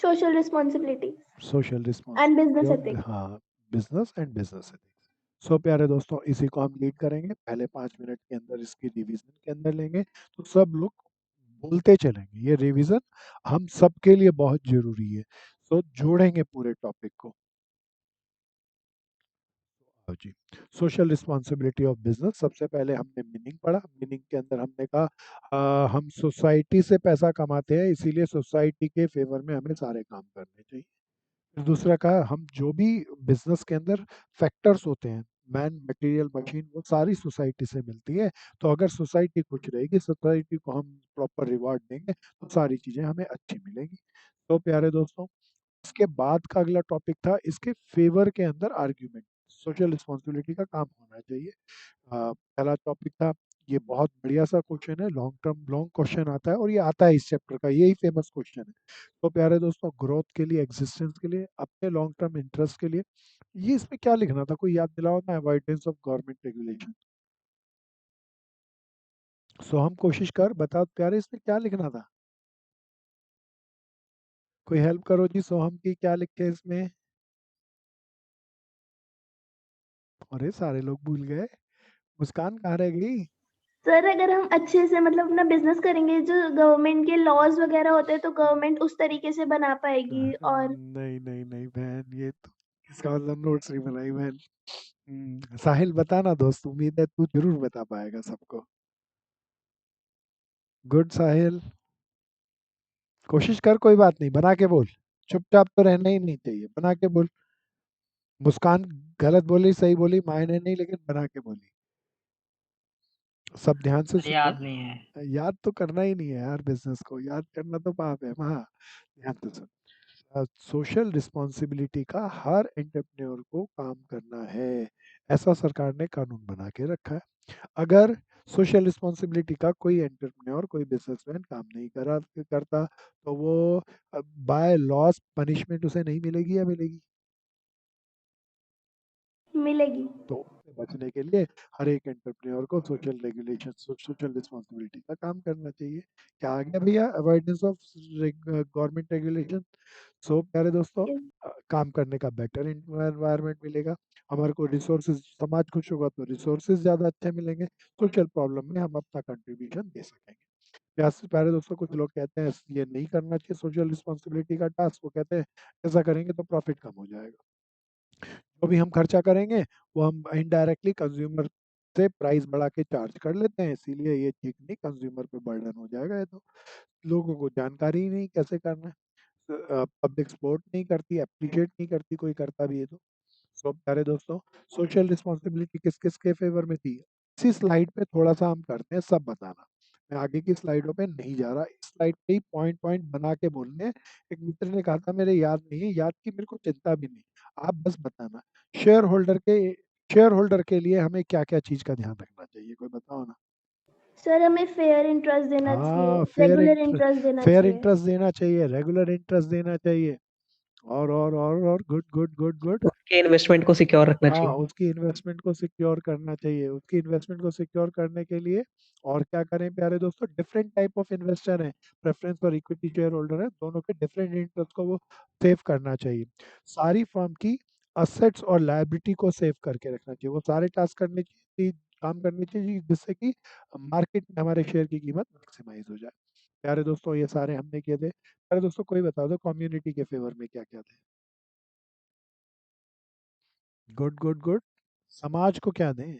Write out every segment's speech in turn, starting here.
social responsibilities social and responsibility business of, ethics. हाँ, business and business ethics. सो प्यारे दोस्तों, इसी को हम लीड करेंगे, पहले 5 मिनट के अंदर इसकी रिवीजन के अंदर लेंगे, तो सब लोग बोलते चलेंगे। ये रिवीजन हम सबके लिए बहुत जरूरी है। सो जोड़ेंगे पूरे टॉपिक को। हाँ जी। सोशल रिस्पॉन्सिबिलिटी ऑफ बिजनेस, सबसे पहले हमने मीनिंग पढ़ा। मीनिंग के अंदर हमने कहा हम सोसाइटी से पैसा कमाते हैं, इसीलिए सोसाइटी के फेवर में हमें सारे काम करने चाहिए। फिर दूसरा कहा, हम जो भी बिजनेस के अंदर फैक्टर्स होते हैं, मैन, मटेरियल, मशीन, वो सारी सोसाइटी से मिलती है। तो अगर सोसाइटी खुश रहेगी, सोसाइटी को हम प्रॉपर रिवॉर्ड देंगे, तो सारी चीज़ें हमें अच्छी मिलेंगी। तो प्यारे दोस्तों, इसके बाद का अगला टॉपिक था इसके फेवर के अंदर आर्ग्यूमेंट। सोशल रिस्पॉन्सिबिलिटी का काम होना चाहिए। पहला टॉपिक था, ये बहुत बढ़िया सा क्वेश्चन है, लॉन्ग टर्म लॉन्ग क्वेश्चन आता है, और ये आता है इस चैप्टर का, यही फेमस क्वेश्चन है। तो प्यारे दोस्तों, ग्रोथ के लिए, एग्जिस्टेंस के लिए, अपने लॉन्ग टर्म इंटरेस्ट के लिए, ये इसमें क्या लिखना था, कोई याद दिलाओ ना। Avoidance of government regulation. So हम कोशिश कर, बताओ प्यारे, इसमें क्या लिखना था। कोई हेल्प करो जी, सोहम की, क्या लिखे इसमें। अरे सारे लोग भूल गए। मुस्कान कहाँ रह गई। सर अगर हम अच्छे से मतलब अपना बिजनेस करेंगे, जो गवर्नमेंट के लॉज वगैरह होते हैं, तो गवर्नमेंट उस तरीके से बना पाएगी। और नहीं नहीं नहीं बहन, ये तो इसका मतलब नोट्स नहीं बनाई बहन। साहिल बता ना दोस्त, उम्मीद है तू जरूर बता पाएगा सबको। गुड साहिल, कोशिश कर, कोई बात नहीं, बना के बोल। चुपचाप तो रहना ही नहीं चाहिए, बना के बोल। मुस्कान गलत बोली सही बोली मायने नहीं, लेकिन बना के बोली। सब ध्यान से अरे सुनिए। याद नहीं है। याद तो करना ही नहीं है यार, बिजनेस को याद करना तो पाप है। हाँ, ध्यान से सुन। सोशल रिस्पॉन्सिबिलिटी का हर एंटरप्रेन्योर को काम करना है, ऐसा सरकार ने कानून बना के रखा है। अगर सोशल रिस्पॉन्सिबिलिटी का कोई एंटरप्रेन्योर, कोई बिजनेसमैन काम नहीं करता, तो वो बाय लॉस पनिशमेंट उसे नहीं मिलेगी या मिलेगी। मिलेगी। तो उससे बचने के लिए हर एक एंटरप्रेन्योर को सोशल रेगुलेशन, सोशल रिस्पॉन्सिबिलिटी का काम करना चाहिए। क्या आ गया भैया, अवॉइडेंस ऑफ गवर्नमेंट रेगुलेशन। सो प्यारे दोस्तों, काम करने का बेटर एनवायरनमेंट मिलेगा, हमारे को रिसोर्सेज, समाज खुश होगा तो रिसोर्सेज ज़्यादा अच्छे मिलेंगे, सोशल प्रॉब्लम में हम अपना कंट्रीब्यूशन दे सकेंगे। प्यारे दोस्तों, कुछ लोग कहते हैं ये नहीं करना चाहिए सोशल रिस्पॉन्सिबिलिटी का टास्क, वो कहते हैं ऐसा करेंगे तो प्रॉफिट कम हो जाएगा। जो भी हम खर्चा करेंगे, वो हम इनडायरेक्टली कंज्यूमर से प्राइस बढ़ा के चार्ज कर लेते हैं, इसीलिए ये ठीक नहीं, कंज्यूमर पे बर्डन हो जाएगा। ये तो लोगों को जानकारी ही नहीं कैसे करना है, पब्लिक सपोर्ट नहीं करती, एप्रिशिएट नहीं करती, कोई करता भी है तो। सो प्यारे दोस्तों, सोशल रिस्पॉन्सिबिलिटी किस किस के फेवर में थी, इसी स्लाइड पे थोड़ा सा हम करते हैं, सब बताना। मैं आगे की स्लाइडों पे नहीं जा रहा, इस स्लाइड पे ही पॉइंट पॉइंट बना के बोलने हैं। एक मित्र ने कहा था मेरे याद नहीं है, याद की मेरे को चिंता भी नहीं, आप बस बताना। शेयर होल्डर के शेयर होल्डर के लिए हमें क्या क्या चीज का ध्यान रखना चाहिए, कोई बताओ ना। सर हमें फेयर इंटरेस्ट देना चाहिए, हाँ, रेगुलर इंटरेस्ट देना फेयर चाहिए। इंटरेस्ट देना चाहिए, रेगुलर इंटरेस्ट देना चाहिए। और गुड गुड गुड गुड। उसके इन्वेस्टमेंट को सिक्योर रखना हाँ, चाहिए। उसकी इन्वेस्टमेंट को सिक्योर करना चाहिए, उसकी इन्वेस्टमेंट को सिक्योर करने के लिए और क्या करें प्यारे दोस्तों, डिफरेंट टाइप ऑफ इन्वेस्टर हैं, प्रेफरेंस और इक्विटी शेयर होल्डर है, दोनों के डिफरेंट इंटरेस्ट को वो सेव करना चाहिए। सारी फर्म की असेट्स और लायबिलिटी को सेव करके रखना चाहिए, वो सारे टास्क करने चाहिए, काम करने चाहिए, जिससे कि मार्केट में हमारे शेयर की कीमत मैक्सिमाइज हो जाए। प्यारे दोस्तों, ये सारे हमने किए थे। प्यारे दोस्तों, कोई बता दो कम्युनिटी के फेवर में क्या क्या थे। Good good good. समाज को क्या दें।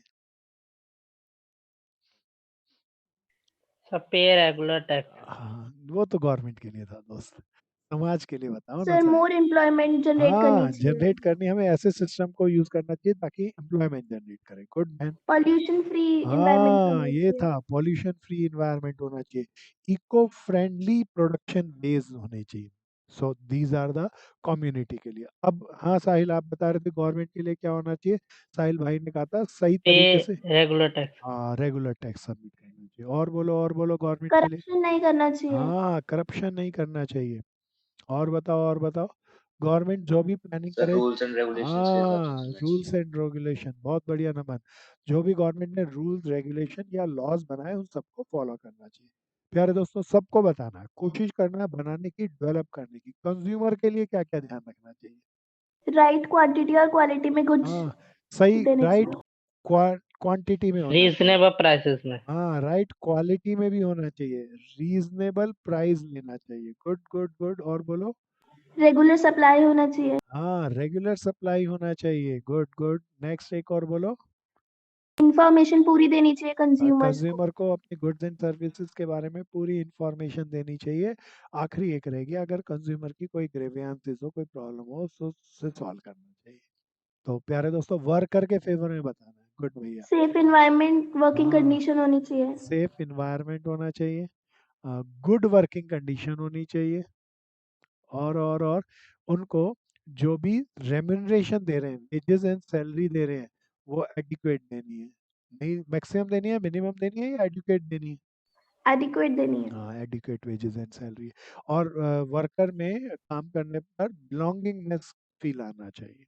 सब पे रेगुलर टैक्स। हाँ, वो तो गवर्नमेंट के लिए था दोस्त, समाज के लिए बताओ ना सर साहब। मोर एम्प्लॉयमेंट जनरेट करनी हाँ, चाहिए। जनरेट करनी, हमें ऐसे सिस्टम को यूज करना चाहिए ताकि एम्प्लॉयमेंट जनरेट करे। Good man. Pollution free environment हाँ, होना ये चाहिए। था, पॉल्यूशन फ्री इन्वायरमेंट होना चाहिए, इको फ्रेंडली प्रोडक्शन बेस्ड होने चाहिए। So these are the community के लिए। अब हाँ साहिल, आप बता रहे थे गवर्नमेंट के लिए क्या होना चाहिए। साहिल भाई ने कहा था सही पे तरीके से। Regular tax. हाँ, रेगुलर टैक्स सबमिट करना चाहिए। और बोलो गवर्नमेंट के लिए। करप्शन नहीं करना चाहिए। हाँ, करप्शन नहीं करना चाहिए। और बताओ, गवर्नमेंट जो भी प्लानिंग सर करे। रूल्स एंड रेगुलेशंस के हिसाब से हाँ, चलना चाहिए। रूल्स एंड रेगुलेशन, बहुत बढ़िया नमन। जो भी गवर्नमेंट ने रूल्स रेगुलेशन या लॉज बनाए, उन सबको फॉलो करना चाहिए। प्यारे दोस्तों सबको बताना है, कोशिश करना है बनाने की, डेवलप करने की। कंज्यूमर के लिए क्या-क्या ध्यान रखना चाहिए? राइट क्वांटिटी और क्वालिटी में कुछ हाँ, सही देने राइट चाहिए। क्वांटिटी में होना चाहिए। रीजनेबल प्राइसेस में। हाँ, राइट क्वालिटी में भी होना चाहिए। रीज़नेबल प्राइस लेना चाहिए। गुड, गुड, गुड और बोलो? रेगुलर सप्लाई होना चाहिए। हाँ, रेगुलर सप्लाई होना चाहिए। Good, good. नेक्स्ट एक और बोलो? इंफॉर्मेशन पूरी देनी चाहिए कंज्यूमर्स को। कंज्यूमर को अपनी गुड्स एंड सर्विसेज के बारे में पूरी इन्फॉर्मेशन देनी चाहिए। आखिरी एक रह गया, अगर कंज्यूमर की कोई ग्रीवियंसेस हो, कोई प्रॉब्लम हो, सो उसे सॉल्व करना चाहिए। तो प्यारे दोस्तों वर्कर के फेवर में बताना है। गुड भैया। सेफ एनवायरनमेंट, वर्किंग हाँ, कंडीशन होनी चाहिए। सेफ इन्वायरमेंट होना चाहिए, गुड वर्किंग कंडीशन होनी चाहिए, और उनको जो भी रेम्यूनरेशन दे रहे हैं, वेजेस एंड सैलरी दे रहे हैं, वो एडिक्वेट देनी है। नहीं मैक्सिमम देनी है, मिनिमम देनी है या एडिक्वेट देनी है? एडिक्वेट देनी है। हाँ, एडिक्वेट वेजेस एंड सैलरी। और वर्कर में काम करने पर बिलोंगिंगनेस फील आना चाहिए।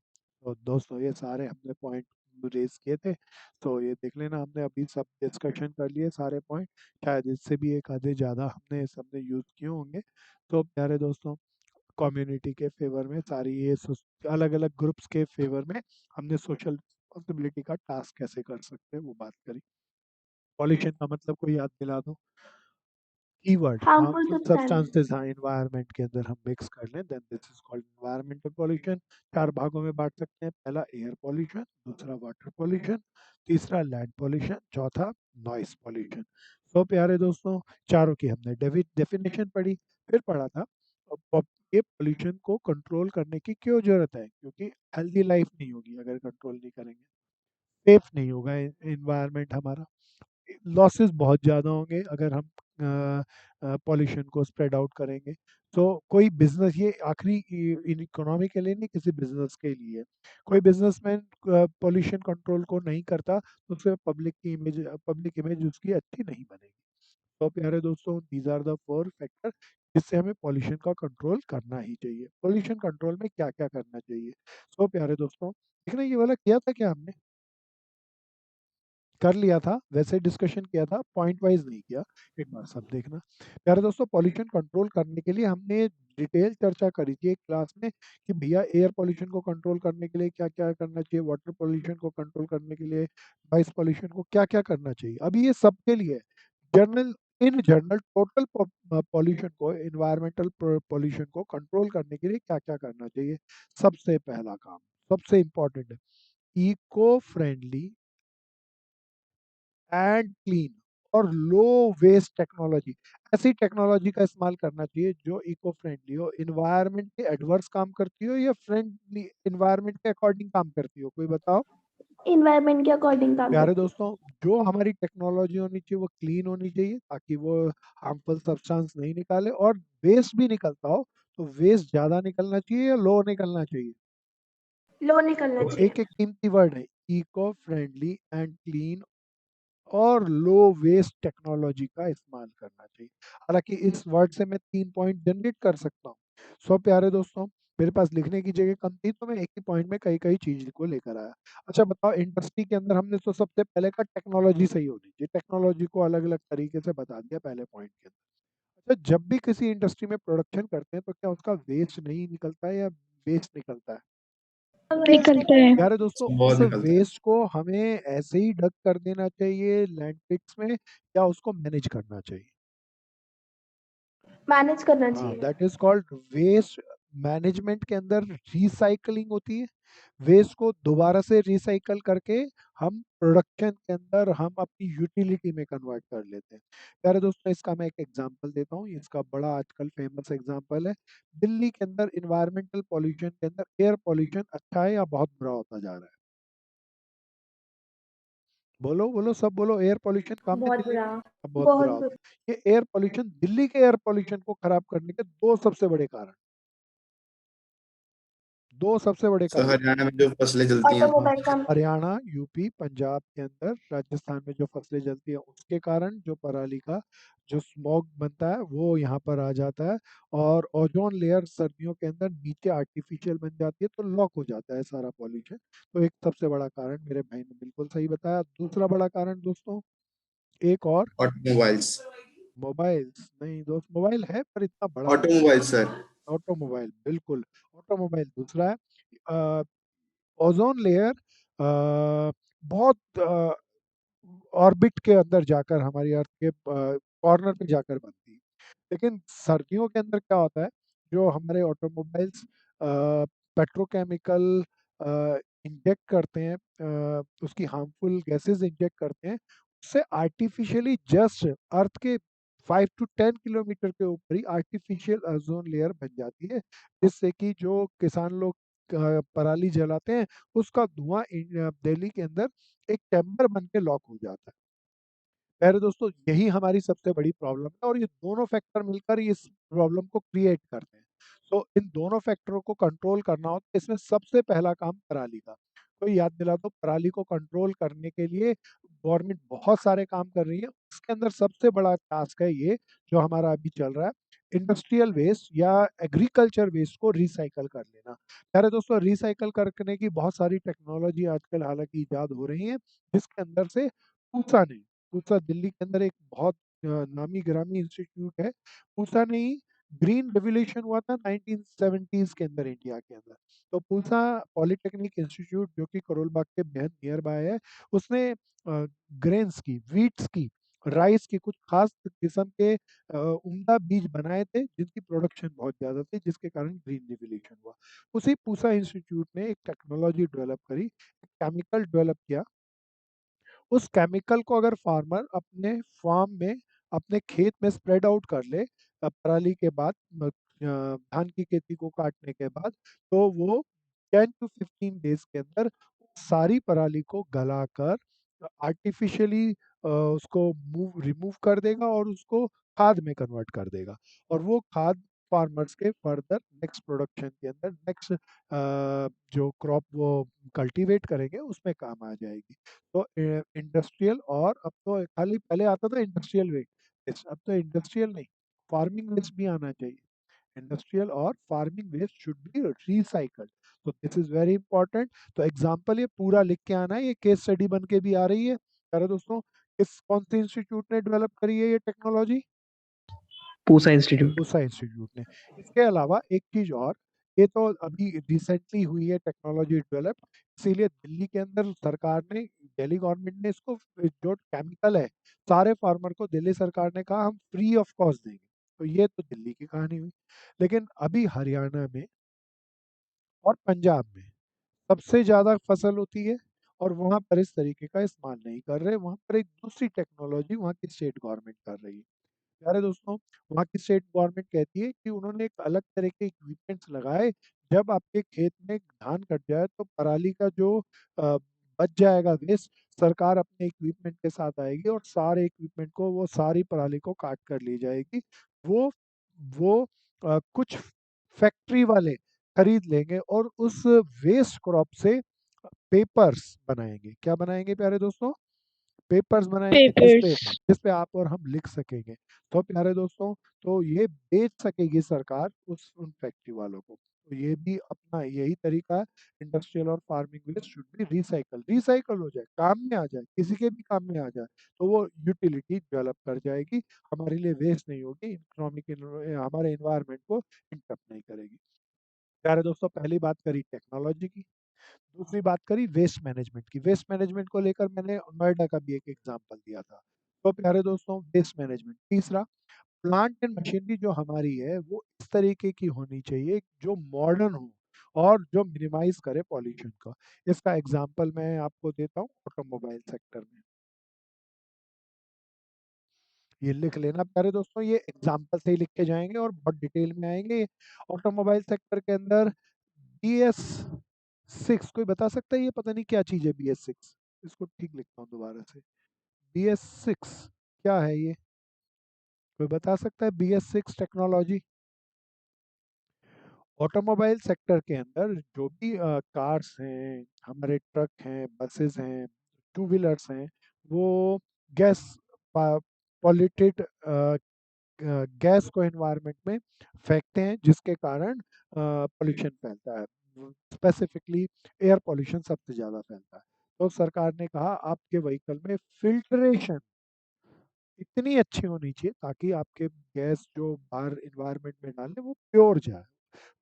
तो दोस्तों ये सारे हमने पॉइंट रेज किए थे, तो ये देख लेना, हमने अभी सब डिस्कशन कर लिए सारे पॉइंट, शायद इससे भी एक आधे ज़्यादा हमने सबने यूज़ किए होंगे। तो प्यारे दोस्तों कम्युनिटी के फेवर में सारी ये अलग अलग ग्रुप्स के फेवर में हमने सोशल रिस्पॉन्सिबिलिटी का टास्क कैसे कर सकते हैं वो बात करी। पॉल्यूशन का मतलब कोई याद दिला दो? Keyword harmful harmful substance. Substances, हाँ एनवायरनमेंट के अंदर हम मिक्स कर लें, then this is called environmental pollution. चार भागों में बांट सकते हैं, पहला एयर पॉल्यूशन, दूसरा वाटर पॉल्यूशन, तीसरा लैंड पॉल्यूशन, चौथा नॉइस पॉल्यूशन। तो प्यारे दोस्तों चारों की हमने डेफिनेशन पढ़ी, फिर पढ़ा था ये पॉल्यूशन को कंट्रोल करने की क्यों जरूरत है, क्योंकि हेल्दी लाइफ नहीं होगी अगर कंट्रोल नहीं करेंगे, सेफ नहीं होगा एनवायरनमेंट हमारा, लॉसेस बहुत ज़्यादा होंगे अगर हम पॉल्यूशन को स्प्रेड आउट करेंगे। तो कोई बिजनेस, ये आखिरी इन इकोनॉमी के लिए नहीं, किसी बिजनेस के लिए, कोई बिजनेसमैन पॉल्यूशन कंट्रोल को नहीं करता तो उससे पब्लिक इमेज उसकी अच्छी नहीं बनेगी। तो प्यारे दोस्तों these are the four factor जिससे हमें पॉल्यूशन का कंट्रोल करना ही चाहिए। पॉल्यूशन कंट्रोल में क्या क्या करना चाहिए? तो प्यारे दोस्तों देखना, ये वाला किया था क्या हमने? कर लिया था, वैसे डिस्कशन किया था, पॉइंट वाइज नहीं किया। एक बार सब देखना। प्यारे दोस्तों पॉल्यूशन कंट्रोल करने के लिए हमने डिटेल चर्चा करी थी एक क्लास में कि भैया एयर पॉल्यूशन को कंट्रोल करने के लिए क्या क्या करना चाहिए, वाटर पॉल्यूशन को कंट्रोल करने के लिए, नॉइस पॉल्यूशन को क्या क्या करना चाहिए। अभी ये सबके लिए general, in general total pollution को, इन्वायरमेंटल पॉल्यूशन को कंट्रोल करने के लिए क्या क्या करना चाहिए। सबसे पहला काम, सबसे इम्पोर्टेंट है, इको फ्रेंडली एंड क्लीन और लो वेस्ट टेक्नोलॉजी। ऐसी टेक्नोलॉजी का इस्तेमाल करना चाहिए जो इको फ्रेंडली हो, इन्वायरमेंट के एडवर्स काम करती हो या फ्रेंडली इन्वायरमेंट के अकॉर्डिंग काम करती हो, कोई बताओ? इन्वायरमेंट के अकॉर्डिंग काम प्यारे करती है। दोस्तों जो हमारी टेक्नोलॉजी होनी चाहिए वो क्लीन होनी चाहिए ताकि वो हार्मफुल सब्सटेंस नहीं निकाले, और वेस्ट भी निकलता हो तो वेस्ट ज्यादा निकलना चाहिए या लो निकलना चाहिए? लो निकलना तो चाहिए। एक एक कीमती वर्ड है, इको फ्रेंडली एंड क्लीन और लो वेस्ट टेक्नोलॉजी का इस्तेमाल करना चाहिए। हालांकि इस वर्ड से मैं 3 पॉइंट जनरेट कर सकता हूँ। सो प्यारे दोस्तों मेरे पास लिखने की जगह कम थी तो मैं एक ही पॉइंट में कई कई चीज को लेकर आया। अच्छा बताओ, इंडस्ट्री के अंदर हमने तो सबसे पहले का टेक्नोलॉजी सही होनी चाहिए, टेक्नोलॉजी को अलग अलग तरीके से बता दिया पहले पॉइंट के अंदर। अच्छा जब भी किसी इंडस्ट्री में प्रोडक्शन करते हैं तो क्या उसका वेस्ट नहीं निकलता है या वेस्ट निकलता है? निकलता है। प्यारे दोस्तों बहुत उस निकलता है। वेस्ट को हमें ऐसे ही डक कर देना चाहिए लैंडफिल्स में या उसको मैनेज करना चाहिए? मैनेज करना हाँ, चाहिए। That is called waste management के अंदर रिसाइकलिंग होती है। वेस्ट को दोबारा से रिसाइकल करके हम प्रोडक्शन के अंदर हम अपनी यूटिलिटी में कन्वर्ट कर लेते हैं। प्यारे दोस्तों इसका मैं एक एग्जांपल देता हूँ, इसका बड़ा आजकल फेमस एग्जांपल है। दिल्ली के अंदर इन्वायरमेंटल पॉल्यूशन के अंदर एयर पॉल्यूशन अच्छा है या बहुत बुरा होता जा रहा है? बोलो बोलो सब बोलो, एयर पॉल्यूशन कम है बहुत दिल्ली बुरा। में? अब बहुत बहुत बुरा होता बुरा। है। ये एयर पॉल्यूशन, दिल्ली के एयर पॉल्यूशन को खराब करने के दो सबसे बड़े कारण, दो सबसे बड़े सर कारण। हरियाणा में जो फसलें जलती हैं तो ऑटोमोबाइल का। हरियाणा, यूपी, पंजाब के अंदर, राजस्थान में जो फसलें जलती है उसके कारण जो पराली का जो स्मॉग बनता है वो यहाँ पर आ जाता है, और ओजोन लेयर सर्दियों के अंदर नीचे आर्टिफिशियल बन जाती है तो लॉक हो जाता है सारा पॉल्यूशन। तो एक सबसे बड़ा कारण मेरे भाई ने बिल्कुल सही बताया। दूसरा बड़ा कारण दोस्तों एक और, ऑटोमोबाइल्स। मोबाइल्स नहीं दोस्त, मोबाइल है पर इतना बड़ा नहीं। Automobile sir. ऑटोमोबाइल, बिल्कुल। ऑटोमोबाइल दूसरा है। ओजोन लेयर बहुत ऑर्बिट के अंदर जाकर हमारी अर्थ के कॉर्नर पे जाकर बनती है। लेकिन सर्दियों के अंदर क्या होता है, जो हमारे ऑटोमोबाइल्स पेट्रोकेमिकल इंजेक्ट करते हैं, उसकी हार्मफुल गैसेस इंजेक्ट करते हैं, उससे आर्टिफिशियली जस्ट अर्थ के 5 to 10 किलोमीटर के ऊपर ही आर्टिफिशियल ओजोन लेयर बन जाती है, जिससे कि जो किसान लोग पराली जलाते हैं, उसका धुआं दिल्ली के अंदर एक चैम्बर बन के लॉक हो जाता है। प्यारे दोस्तों, यही हमारी सबसे बड़ी प्रॉब्लम है और ये दोनों फैक्टर मिलकर इस प्रॉब्लम को क्रिएट करते हैं। तो इन दोनों फैक्टरों को कंट्रोल करना हो तो इसमें सबसे पहला काम पराली का। कोई याद दिला दो, पराली को कंट्रोल करने के लिए गवर्नमेंट बहुत सारे काम कर रही है। उसके अंदर सबसे बड़ा टास्क है ये जो हमारा अभी चल रहा है, इंडस्ट्रियल वेस्ट या एग्रीकल्चर वेस्ट को रिसाइकल कर लेना। प्यारे दोस्तों, रिसाइकल करने की बहुत सारी टेक्नोलॉजी आजकल हालांकि इजाद हो रही है, जिसके अंदर से पूसा ने पूसा दिल्ली के अंदर एक बहुत नामी गिरामी इंस्टीट्यूट है। पूसा ने ही ग्रीन रेवोल्यूशन हुआ था 1970s के अंदर इंडिया के अंदर। तो पूसा पॉलिटेक्निक इंस्टीट्यूट जो कि करोल बाग के बेहद नियर बाय है, उसने ग्रेन्स की, व्हीट्स की, राइस की कुछ खास किस्म के उम्दा बीज बनाए थे जिनकी प्रोडक्शन बहुत ज़्यादा थी, जिसके कारण ग्रीन रेवोल्यूशन हुआ। उसी पूसा इंस्टीट्यूट ने एक टेक्नोलॉजी डेवलप करी, केमिकल डेवलप किया। उस केमिकल को अगर फार्मर अपने फार्म में, अपने खेत में स्प्रेड आउट कर ले पराली के बाद, धान की खेती को काटने के बाद, तो वो 10 to 15 डेज के अंदर सारी पराली को गलाकर आर्टिफिशियली उसको रिमूव कर देगा और उसको खाद में कन्वर्ट कर देगा। और वो खाद फार्मर्स के फर्दर नेक्स्ट प्रोडक्शन के अंदर, नेक्स्ट जो क्रॉप वो कल्टीवेट करेंगे उसमें काम आ जाएगी। तो इंडस्ट्रियल, और अब तो खाली पहले आता था इंडस्ट्रियल वेस्ट, अब तो इंडस्ट्रियल नहीं, फार्मिंग वेस्ट भी आना चाहिए। इंडस्ट्रियल और farming waste should be recycled. तो दिस इज वेरी इंपॉर्टेंट। तो एग्जाम्पल ये पूरा लिख के आना है, ये केस स्टडी बन के भी आ रही है। अरे दोस्तों, किस कौन से इंस्टीट्यूट ने डेवलप करी है ये technology? Pusa institute. Pusa institute ने। इसके अलावा एक चीज और, ये तो अभी रिसेंटली हुई है टेक्नोलॉजी डेवलप, इसीलिए दिल्ली के अंदर सरकार ने, दिल्ली गवर्नमेंट ने इसको, जो केमिकल है, सारे फार्मर को दिल्ली सरकार ने कहा हम फ्री ऑफ कॉस्ट देंगे। तो ये तो दिल्ली की कहानी हुई। लेकिन अभी हरियाणा में और पंजाब में सबसे ज्यादा फसल होती है और वहां पर इस तरीके का इस्तेमाल नहीं कर रहे, वहां पर एक दूसरी टेक्नोलॉजी वहाँ की स्टेट गवर्नमेंट कर रही है। प्यारे दोस्तों, वहाँ की स्टेट गवर्नमेंट कहती है कि उन्होंने एक अलग तरह के इक्विपमेंट्स लगाए, जब आपके खेत में धान कट जाए तो पराली का जो अ, बच जाएगा वेस्ट, सरकार अपने इक्विपमेंट के साथ आएगी और सारे इक्विपमेंट को, वो सारी पराली को काट कर ले जाएगी। वो वो कुछ फैक्ट्री वाले खरीद लेंगे और उस वेस्ट क्रॉप से पेपर्स बनाएंगे। क्या बनाएंगे प्यारे दोस्तों? पेपर्स बनाएंगे, पेपर्स। जिस पे आप और हम लिख सकेंगे। तो प्यारे दोस्तों, तो ये बेच सकेगी सरकार उन फैक्ट्री वालों को। तो ये भी अपना यही तरीका है। इंडस्ट्रियल और farming waste should be recycle हो जाए, काम में आ जाए, किसी के भी काम में आ जाए, तो वो यूटिलिटी डेवलप कर जाएगी, हमारे लिए वेस्ट नहीं होगी, इकोनॉमिक, हमारे इन्वायरमेंट को इंटरप्ट नहीं करेगी। प्यारे दोस्तों, पहली बात करी टेक्नोलॉजी की, दूसरी बात करी वेस्ट मैनेजमेंट की। वेस्ट मैनेजमेंट को लेकर मैंने नोएडा का भी एक एग्जांपल दिया था। तो प्यारे दोस्तों, वेस्ट मैनेजमेंट। तीसरा, प्लांट एंड मशीनरी जो हमारी है वो इस तरीके की होनी चाहिए जो मॉडर्न हो और जो मिनिमाइज करे पॉल्यूशन का। इसका एग्जांपल मैं आपको देता हूँ ऑटोमोबाइल सेक्टर में। ये लिख लेना प्यारे दोस्तों, ये एग्जांपल से ही लिख के जाएंगे और बहुत डिटेल में आएंगे। ऑटोमोबाइल सेक्टर के अंदर BS6, कोई बता सकता है ये पता नहीं क्या चीज है BS6? इसको ठीक लिखता हूँ दोबारा से। BS6 क्या है ये? कोई बता सकता है BS6 टेक्नोलॉजी? ऑटोमोबाइल सेक्टर के अंदर जो भी कार्स हैं, हमारे ट्रक हैं, बसेस हैं, टू व्हीलर्स हैं, वो गैस पॉल्यूटेड गैस को एनवायरनमेंट में फेंकते हैं, जिसके कारण पोल्यूशन फैलता है। स्पेसिफिकली एयर पोल्यूशन सबसे ज़्यादा फैलता है। तो सरकार ने कहा आपके व्हीकल में फिल्ट्रेशन इतनी अच्छी होनी चाहिए ताकि आपके गैस जो बाहर एनवायरनमेंट में डालें वो प्योर जाए,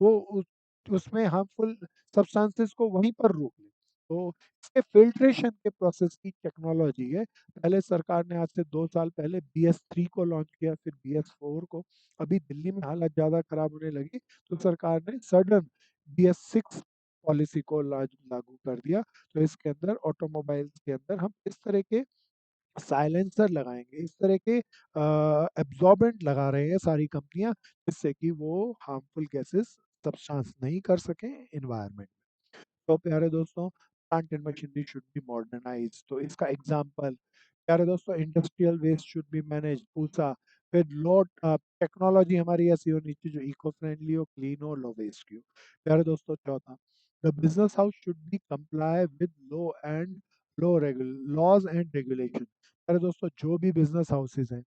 वो उसमें हार्मफुल सब्सटेंसेस को वहीं पर रोक ले। तो इसके फिल्ट्रेशन के प्रोसेस की टेक्नोलॉजी है। पहले सरकार ने आज से 2 साल पहले BS3 को लॉन्च किया, फिर BS4 को। अभी दिल्ली में हालत ज़्यादा खराब होने लगी तो सरकार ने सडन BS6 पॉलिसी को लागू कर दिया। तो इसके अंदर ऑटोमोबाइल्स के अंदर हम इस तरह के साइलेंसर लगाएंगे, इस तरह के एब्जॉर्बेंट लगा रहे हैं सारी कंपनियां, जिससे कि वो हार्मफुल गैसेस सब्सटेंस नहीं कर सकें इन्वायरमेंट। तो प्यारे दोस्तों, plant and machinery should be modernise. तो इसका एग्जांपल, प्यारे दोस्तों, industrial waste should be manage, पूछा। फिर लो टेक्नोलॉजी हमारी ऐसी होनी चाहिए जो इको फ्रेंडली हो, क्लीन हो, लो वेस्ट की हो। प्यारे दोस्तों, चौथा, the business house should be comply with laws and regulation. प्यारे दोस्तों, जो भी बिजनेस हाउसेज हैं,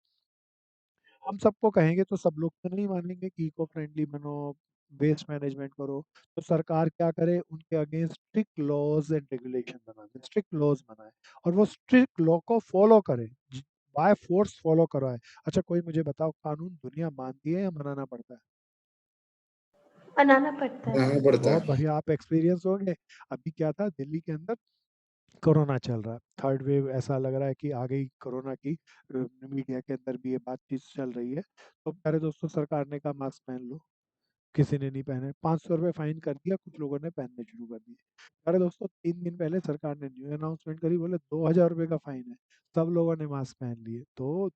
हम सबको कहेंगे तो सब लोग तो नहीं मानेंगे कि इको फ्रेंडली बनो, वेस्ट मैनेजमेंट करो। तो सरकार क्या करे, उनके against strict laws and regulation बना दे, स्ट्रिक्ट लॉज बनाए, और वो स्ट्रिक्ट लॉ को फॉलो करे, बाय फोर्स फॉलो करवाए। अच्छा, कोई मुझे बताओ, कानून दुनिया मानती है या मनाना पड़ता है? बनाना पड़ता है। बनाना पड़ता बहुत है। बढ़िया, आप एक्सपीरियंस होंगे। अभी क्या था, दिल्ली के अंदर कोरोना चल रहा है, थर्ड वेव ऐसा लग रहा है कि आ गई कोरोना की। मीडिया के अंदर भी ये बातचीत चल रही है। तो प्यारे दोस्तों, सरकार ने कहा मास्क पहन लो, किसी ने नहीं पहने, 500 रुपये फाइन कर दिया, कुछ लोगों ने पहनने शुरू कर दिए। अरे दोस्तों, 3 दिन पहले सरकार ने न्यू अनाउंसमेंट करी, बोले 2,000 रुपये का फाइन है। सब लोगों ने मास्क पहन लिए। तो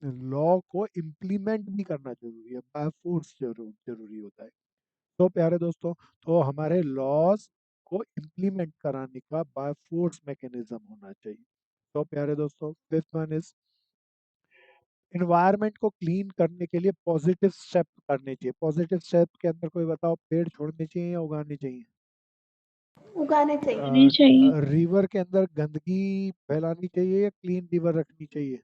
लॉ को इम्प्लीमेंट भी करना जरूरी है, बाय फोर्स जरूरी होता है। तो प्यारे दोस्तों, तो हमारे लॉज को इम्प्लीमेंट कराने का बाय फोर्स मैकेनिज्म होना चाहिए। तो प्यारे दोस्तों, फिफ्थ वन इज, इन्वायरमेंट को क्लीन करने के लिए पॉजिटिव स्टेप करने चाहिए। पॉजिटिव स्टेप के अंदर कोई बताओ, पेड़ छोड़ने चाहिए या उगाने चाहिए? उगाने चाहिए। रिवर के अंदर गंदगी फैलानी चाहिए या क्लीन रिवर रखनी चाहिए?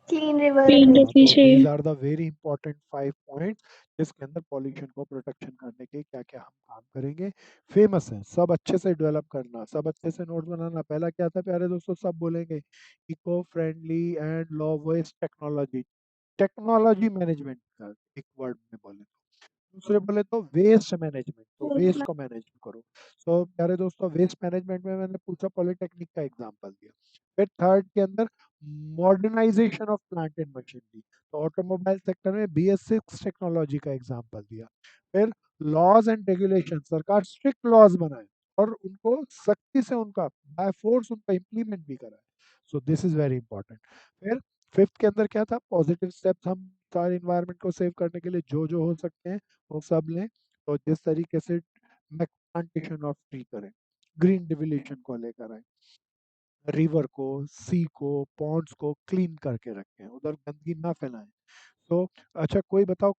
क्लीन रिवर क्लीन रखनी रखनी तो चाहिए। These are the very important 5 point जिसके अंदर पॉल्यूशन को प्रोटेक्शन करने के क्या क्या हम काम करेंगे। फेमस है, सब अच्छे से डेवलप करना, सब अच्छे से नोट बनाना। पहला क्या था प्यारे दोस्तों, सब बोलेंगे eco friendly and low waste technology, technology management का एक वर्ड में बोले। दूसरे बोले तो वेस्ट मैनेजमेंट, तो वेस्ट चाहिए। को मैनेज करो। सो प्यारे दोस्तों, वेस्ट मैनेजमेंट में मैंने पूछा, पॉलिटेक्निक का एग्जांपल दिया। फिर थर्ड के अंदर modernisation of plant and machinery, तो ऑटोमोबाइल सेक्टर में BS6 टेक्नोलॉजी का एग्जांपल दिया। फिर लॉज एंड रेगुलेशन, सरकार स्ट्रिक्ट लॉज बनाए और उनको सख्ती से उनका बाय फोर्स उनका इम्प्लीमेंट भी कराए। सो दिस इज वेरी इंपॉर्टेंट। फिर फिफ्थ के अंदर क्या था, पॉजिटिव स्टेप्स हम सारे इन्वायरमेंट को सेव करने के लिए जो जो हो सकते हैं वो सब लें। तो जिस तरीके से प्लांटेशन ऑफ ट्री करें, ग्रीन डिविलेशन को लेकर आए, रिवर को, सी को, पॉन्ड्स को क्लीन करके रखें, उधर गंदगी ना फैलाएं। तो अच्छा, कोई बताओ,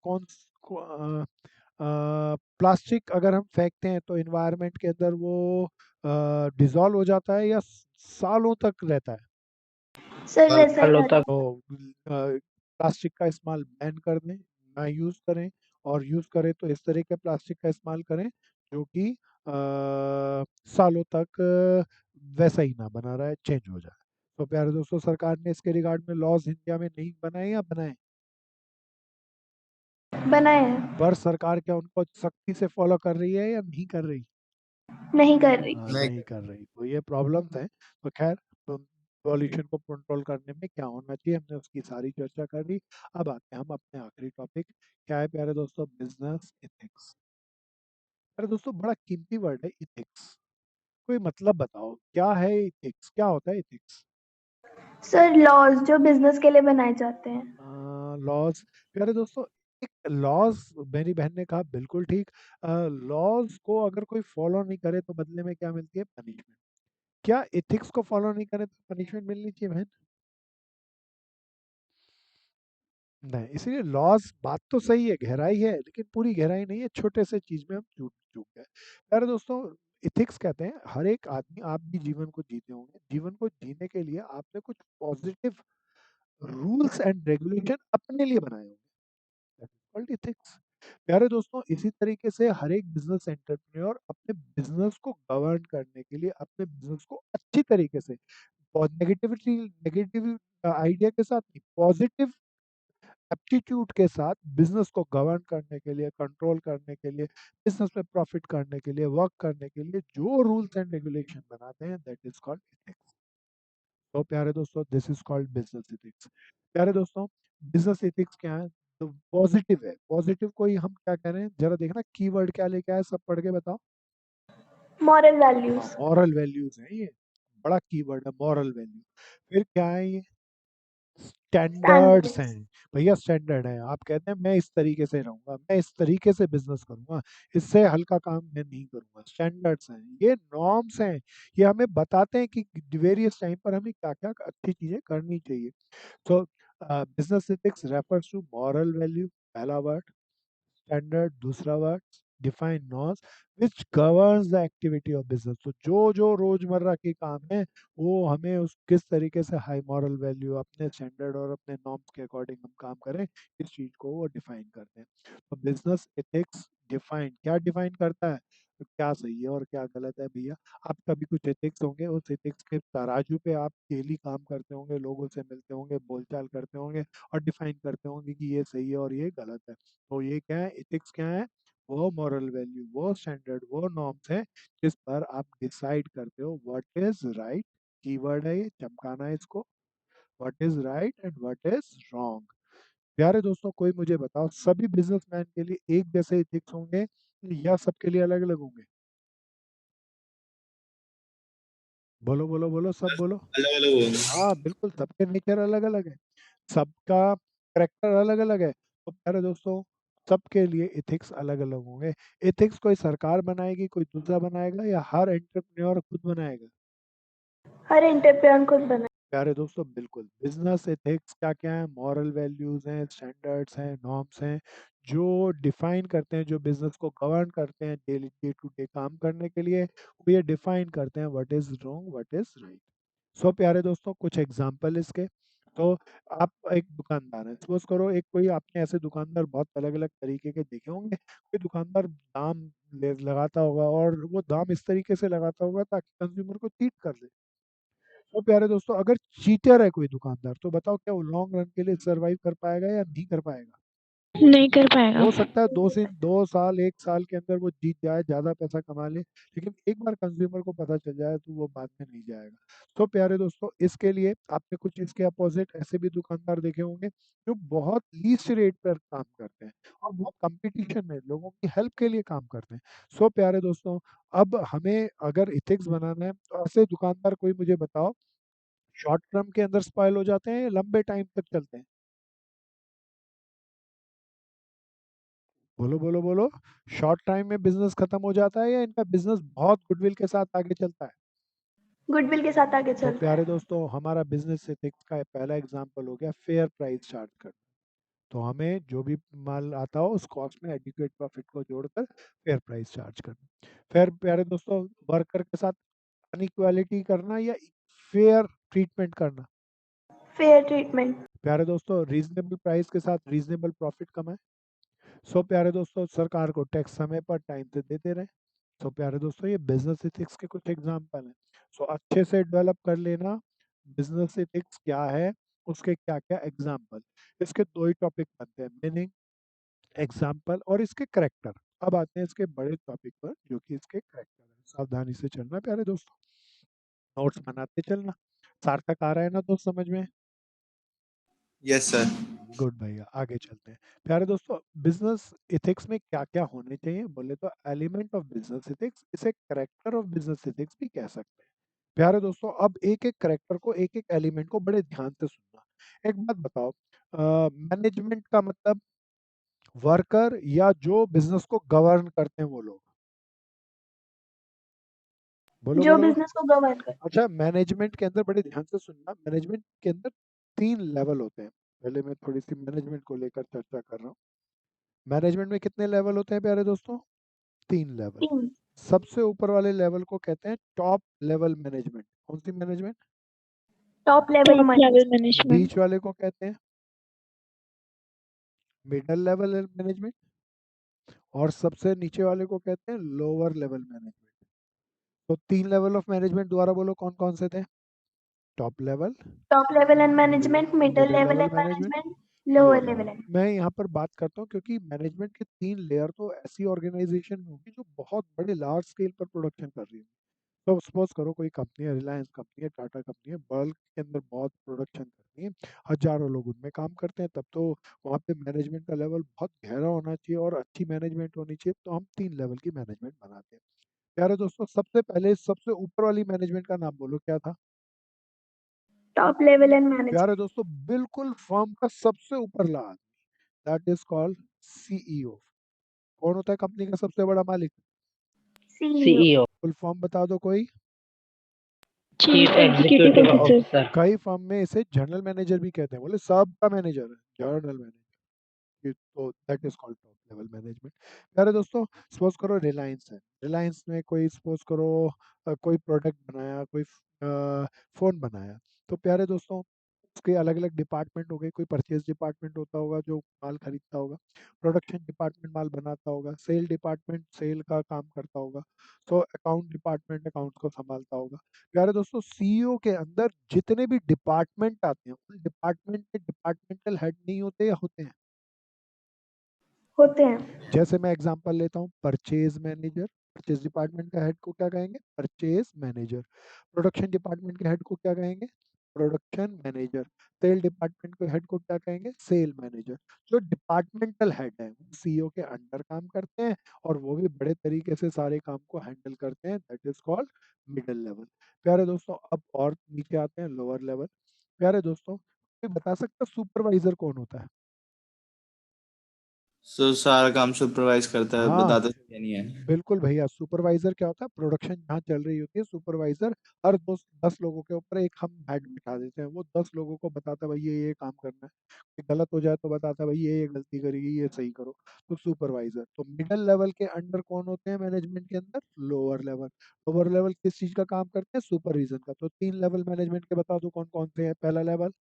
प्लास्टिक अगर हम फेंकते हैं तो इन्वायरमेंट के अंदर वो डिजॉल्व हो जाता है या सालों तक रहता है? सर वैसा ही सालों रहता तक। तो प्लास्टिक का इस्तेमाल बैन कर दें, ना यूज़ करें, और यूज़ करें तो इस तरह के प्लास्टिक का इस्तेमाल करें जो कि सालों तक वैसा ही ना बना रहा है, चेंज हो जाए। तो प्यारे दोस्तों, सरकार ने इसके रिगार्ड में लॉज इंडिया में नहीं बनाए या बनाए? है। बनाए हैं। पर सरकार क्या उनको सख्ती से फॉलो कर रही है या नहीं कर रही? नहीं कर रही। नहीं। नहीं कर रही। तो ये प्रॉब्लम्स हैं। तो खैर, तो पॉल्यूशन को कंट्रोल करने में क्या होना चाहिए, हमने उसकी सारी चर्चा कर ली। अब आते हैं हम अपने आखिरी टॉपिक, क्या है प्यारे दोस्तों, बिजनेस इथिक्स। प्यारे दोस्तों, बड़ा कीमती वर्ड है इथिक्स, कोई मतलब बताओ क्या है इथिक्स, क्या होता है इथिक्स? सर लॉज जो बिजनेस के लिए बनाए जाते हैं। लॉज, प्यारे दोस्तों, एक लॉज, मेरी बहन ने कहा बिल्कुल ठीक। लॉज को अगर कोई फॉलो नहीं करे तो बदले में क्या मिलती है, पनिशमेंट। क्या एथिक्स को फॉलो नहीं करे तो पनिशमेंट मिलनी चाहिए बहन? नहीं, इसीलिए लॉज, बात तो सही है, गहराई है, लेकिन पूरी गहराई नहीं है, छोटे से चीज में हम चूक चूक गए। यार दोस्तों, इथिक्स कहते हैं हर एक आदमी, आप भी जीवन को जीते होंगे, जीवन को जीने के लिए आपने कुछ पॉजिटिव रूल्स एंड रेगुलेशन अपने लिए बनाए होंगे, दैट इज कॉल्ड इथिक्स। प्यारे दोस्तों, इसी तरीके से हर एक बिजनेस एंटरप्रेन्योर अपने बिजनेस को गवर्न करने के लिए, अपने बिजनेस को अच्छी तरीके से नेगेटिव आइडिया के साथ नहीं, पॉजिटिव एप्टीट्यूड के साथ बिजनेस को गवर्न करने के लिए, कंट्रोल करने के लिए, बिजनेस में प्रॉफिट करने के लिए, वर्क करने के लिए जो रूल्स एंड रेगुलेशन बनाते हैं, दैट इज कॉल्ड एथिक्स। तो प्यारे दोस्तों, this is called business ethics. प्यारे दोस्तों, बिजनेस एथिक्स क्या है? तो पॉजिटिव है। पॉजिटिव को ही हम क्या कह रहे हैं, जरा देखना कीवर्ड क्या लेके आए, सब पढ़ के बताओ। मॉरल हाँ, वैल्यूज। मॉरल वैल्यूज है ये, बड़ा कीवर्ड है मॉरल वैल्यू। फिर क्या है ये? Standards standards. हैं। भैया स्टैंडर्ड है, आप कहते हैं मैं इस तरीके से रहूंगा, मैं इस तरीके से बिजनेस करूंगा, इससे हल्का काम मैं नहीं करूंगा। स्टैंडर्ड्स हैं, ये नॉर्म्स हैं, ये हमें बताते हैं कि वेरियस टाइम पर हमें क्या क्या अच्छी चीजें करनी चाहिए। So business ethics refers to moral value, पहला वर्ड। स्टैंडर्ड दूसरा word. Define norms which governs the activity of business. तो जो जो रोजमर्रा के काम है, वो हमें उस किस तरीके से हाई मॉरल वैल्यू, अपने स्टैंडर्ड और अपने नॉर्म्स के अकॉर्डिंग हम काम करें, इस चीज को वो डिफाइन करते हैं। तो बिजनेस एथिक्स डिफाइन, क्या डिफाइन करता है? तो क्या सही है और क्या गलत है भैया। आपका भी कुछ एथिक्स होंगे, उस एथिक्स के तराजू पे आप डेली काम करते होंगे, लोगों से मिलते होंगे, बोलचाल करते होंगे और डिफाइन करते होंगे कि ये सही है और ये गलत है। तो ये क्या है? एथिक्स क्या है? वो मॉरल वैल्यू, वो स्टैंडर्ड, वो नॉर्म्स है जिस पर आप डिसाइड करते हो व्हाट इज राइट। कीवर्ड है ये, चमकाना है इसको। What is right and what is wrong. प्यारे दोस्तों, कोई मुझे बताओ, सभी बिजनेसमैन के लिए एक जैसे एथिक्स होंगे या सबके लिए अलग अलग होंगे? बोलो बोलो बोलो, सब बोलो। अलग अलग होंगे। हाँ बिल्कुल, सबके नेचर अलग अलग है, सबका करेक्टर अलग अलग है। तो प्यारे दोस्तों, सबके लिए एथिक्स अलग अलग होंगे। एथिक्स कोई सरकार बनाएगी, कोई दूसरा बनाएगा, या हर एंटरप्रेन्योर खुद बनाएगा? हर एंटरप्रेन्योर खुद बना। प्यारे दोस्तों, बिल्कुल। बिजनेस एथिक्स क्या क्या है? मॉरल वैल्यूज हैं, स्टैंडर्ड्स हैं, नॉर्म्स हैं, जो डिफाइन करते हैं, जो बिजनेस को गवर्न करते हैं डेली डे टू डे काम करने के लिए। वो ये डिफाइन करते हैं what is wrong, what is right. So प्यारे दोस्तों, कुछ एग्जाम्पल इसके। तो आप एक दुकानदार है, सपोज करो, एक कोई आपने ऐसे दुकानदार बहुत अलग अलग तरीके के देखे होंगे। कोई दुकानदार दाम लगाता होगा और वो दाम इस तरीके से लगाता होगा ताकि कंज्यूमर को चीट कर दे। तो प्यारे दोस्तों, अगर चीटर है कोई दुकानदार, तो बताओ क्या वो लॉन्ग रन के लिए सरवाइव कर पाएगा या नहीं कर पाएगा? नहीं कर पाएगा। हो सकता है 2 साल 1 साल के अंदर वो जीत जाए, ज्यादा पैसा कमा ले, लेकिन एक बार कंज्यूमर को पता चल जाए तो वो बाद में नहीं जाएगा। तो प्यारे दोस्तों, इसके लिए आपने कुछ इसके अपोजिट ऐसे भी दुकानदार देखे होंगे जो बहुत लीस्ट रेट पर काम करते हैं और बहुत कंपटीशन में लोगों की हेल्प के लिए काम करते हैं। सो प्यारे दोस्तों, अब हमें अगर इथिक्स बनाना है, तो ऐसे दुकानदार कोई मुझे बताओ, शॉर्ट टर्म के अंदर स्पॉइल हो जाते हैं या लंबे टाइम तक चलते हैं? बोलो बोलो बोलो। शॉर्ट टाइम में बिजनेस खत्म हो जाता है या इनका बिजनेस बहुत गुडविल के साथ आगे चलता है? गुडविल के साथ आगे तो चलता प्यारे है। दोस्तों, हमारा बिजनेस एथिक्स का पहला एग्जांपल हो गया फेयर प्राइस चार्ज करना। तो हमें जो भी माल आता हो उस कॉस्ट में एडिक्वेट प्रॉफिट को जोड़कर फेयर प्राइस चार्ज करना। फिर प्यारे दोस्तों, वर्कर के साथ अनइक्वालिटी करना या फेयर ट्रीटमेंट करना। Fair treatment. प्यारे दोस्तों, रीजनेबल प्राइस के साथ रीजनेबल प्रॉफिट कमाए। सो प्यारे दोस्तों, सरकार को टैक्स समय पर टाइम से देते रहे। तो प्यारे दोस्तों, ये बिजनेस एथिक्स के कुछ एग्जांपल हैं। सो अच्छे से डेवलप कर लेना बिजनेस एथिक्स क्या है, उसके क्या क्या एग्जांपल। इसके दो ही टॉपिक बनते हैं, मीनिंग, एग्जांपल और इसके करेक्टर। अब आते हैं इसके बड़े टॉपिक पर, जो कि इसके करेक्टर है। सावधानी से चलना प्यारे दोस्तों, नोट्स बनाते चलना। सार्थक आ रहा है ना दोस्त समझ में? Yes sir. गुड भैया, आगे चलते हैं। प्यारे दोस्तों, बिजनेस एथिक्स में क्या क्या होने चाहिए बोले तो, एलिमेंट ऑफ बिजनेस एथिक्स, इसे करेक्टर ऑफ बिजनेस एथिक्स भी कह सकते हैं। प्यारे दोस्तों, अब एक एक करेक्टर को, एक एक एलिमेंट को बड़े ध्यान से सुनना। एक बात बताओ, मैनेजमेंट का मतलब वर्कर या जो बिजनेस को गवर्न करते हैं वो लोग? बोलो जो बोलो। बिजनेस को गवर्न कर। अच्छा, मैनेजमेंट के अंदर बड़े ध्यान से सुनना, मैनेजमेंट के अंदर 3 लेवल होते हैं। पहले मैं थोड़ी सी मैनेजमेंट को लेकर चर्चा कर रहा हूँ। मैनेजमेंट में कितने लेवल होते हैं प्यारे दोस्तों? 3 लेवल। 3। सबसे ऊपर वाले लेवल को कहते हैं टॉप लेवल मैनेजमेंट। कौन सी management? Top level top level management. Management. बीच वाले को कहते हैं मिडल लेवल मैनेजमेंट। और सबसे नीचे वाले को कहते हैं लोअर लेवल मैनेजमेंट। तो 3 लेवल ऑफ मैनेजमेंट दोबारा बोलो कौन कौन से थे? Top level, top level and management, middle middle level level and management, management, lower lower level. Level and. मैं यहाँ पर बात करता हूँ क्योंकि मैनेजमेंट के 3 लेयर तो ऐसी ऑर्गेनाइजेशन में होगी जो बहुत बड़े लार्ज स्केल पर प्रोडक्शन कर रही है। तो सपोज करो कोई कंपनी है, रिलायंस कंपनी है, टाटा कंपनी है, बल्क के अंदर बहुत प्रोडक्शन करनी है, हजारों लोग उनमें काम करते हैं, तब तो वहाँ पे मैनेजमेंट का लेवल बहुत गहरा होना चाहिए और अच्छी मैनेजमेंट होनी चाहिए। तो हम 3 लेवल की मैनेजमेंट बनाते हैं। प्यारे दोस्तों, सबसे पहले सबसे ऊपर वाली मैनेजमेंट का नाम बोलो, क्या था? Top level and management. प्यारे दोस्तों, बिल्कुल फर्म का सबसे ऊपरला आदमी, दैट इज कॉल्ड सीईओ। कौन होता है कंपनी का सबसे बड़ा मालिक? सीईओ। CEO, फुल फॉर्म बता दो कोई। Chief Executive Officer. कई फर्म में इसे जनरल मैनेजर भी कहते हैं, बोले सबका मैनेजर है, जनरल मैनेजर। तो that is called top level management. प्यारे दोस्तों, सपोज करो रिलायंस है, रिलायंस में कोई सपोज करो कोई प्रोडक्ट बनाया, कोई फोन बनाया। तो प्यारे दोस्तों, उसके अलग अलग डिपार्टमेंट हो गए। कोई परचेज डिपार्टमेंट होता होगा जो माल खरीदता होगा, प्रोडक्शन डिपार्टमेंट माल बनाता होगा, सेल डिपार्टमेंट सेल का काम करता होगा, तो अकाउंट डिपार्टमेंट अकाउंट्स को संभालता होगा। प्यारे दोस्तों, सीईओ के अंदर जितने भी डिपार्टमेंट आते हैं, उन डिपार्टमेंट के डिपार्टमेंटल हेड नहीं होते या होते हैं? होते हैं। जैसे मैं एग्जांपल लेता हूँ, परचेज मैनेजर, परचेज डिपार्टमेंट का हेड को क्या कहेंगे? Purchase manager. प्रोडक्शन डिपार्टमेंट के हेड को क्या कहेंगे? Production manager. सेल डिपार्टमेंट के हेड को क्या कहेंगे? Sale manager. जो डिपार्टमेंटल हेड है वो सीईओ के अंडर काम करते हैं और वो भी बड़े तरीके से सारे काम को हैंडल करते हैं, that is called middle level. प्यारे दोस्तों, अब और नीचे आते हैं, लोअर लेवल। प्यारे दोस्तों, कोई बता सकता है सुपरवाइजर कौन होता है? सारा काम सुपरवाइज करता है, हाँ, बताता नहीं है। बिल्कुल भैया। सुपरवाइजर क्या होता है? प्रोडक्शन जहाँ चल रही होती है, सुपरवाइजर हर 10 लोगों के ऊपर एक हम हेड बिठा देते हैं। वो 10 लोगों को बताता है भाई ये काम करना है, कोई गलत हो जाए तो बताता है भाई ये गलती करेगी, ये सही करो। तो सुपरवाइजर। तो मिडिल लेवल के अंडर कौन होते हैं मैनेजमेंट के अंदर? Lower level. लोअर लेवल किस चीज का काम करते हैं? सुपरविजन का। तो 3 लेवल मैनेजमेंट के बता दो कौन कौन से हैं। पहला लेवल,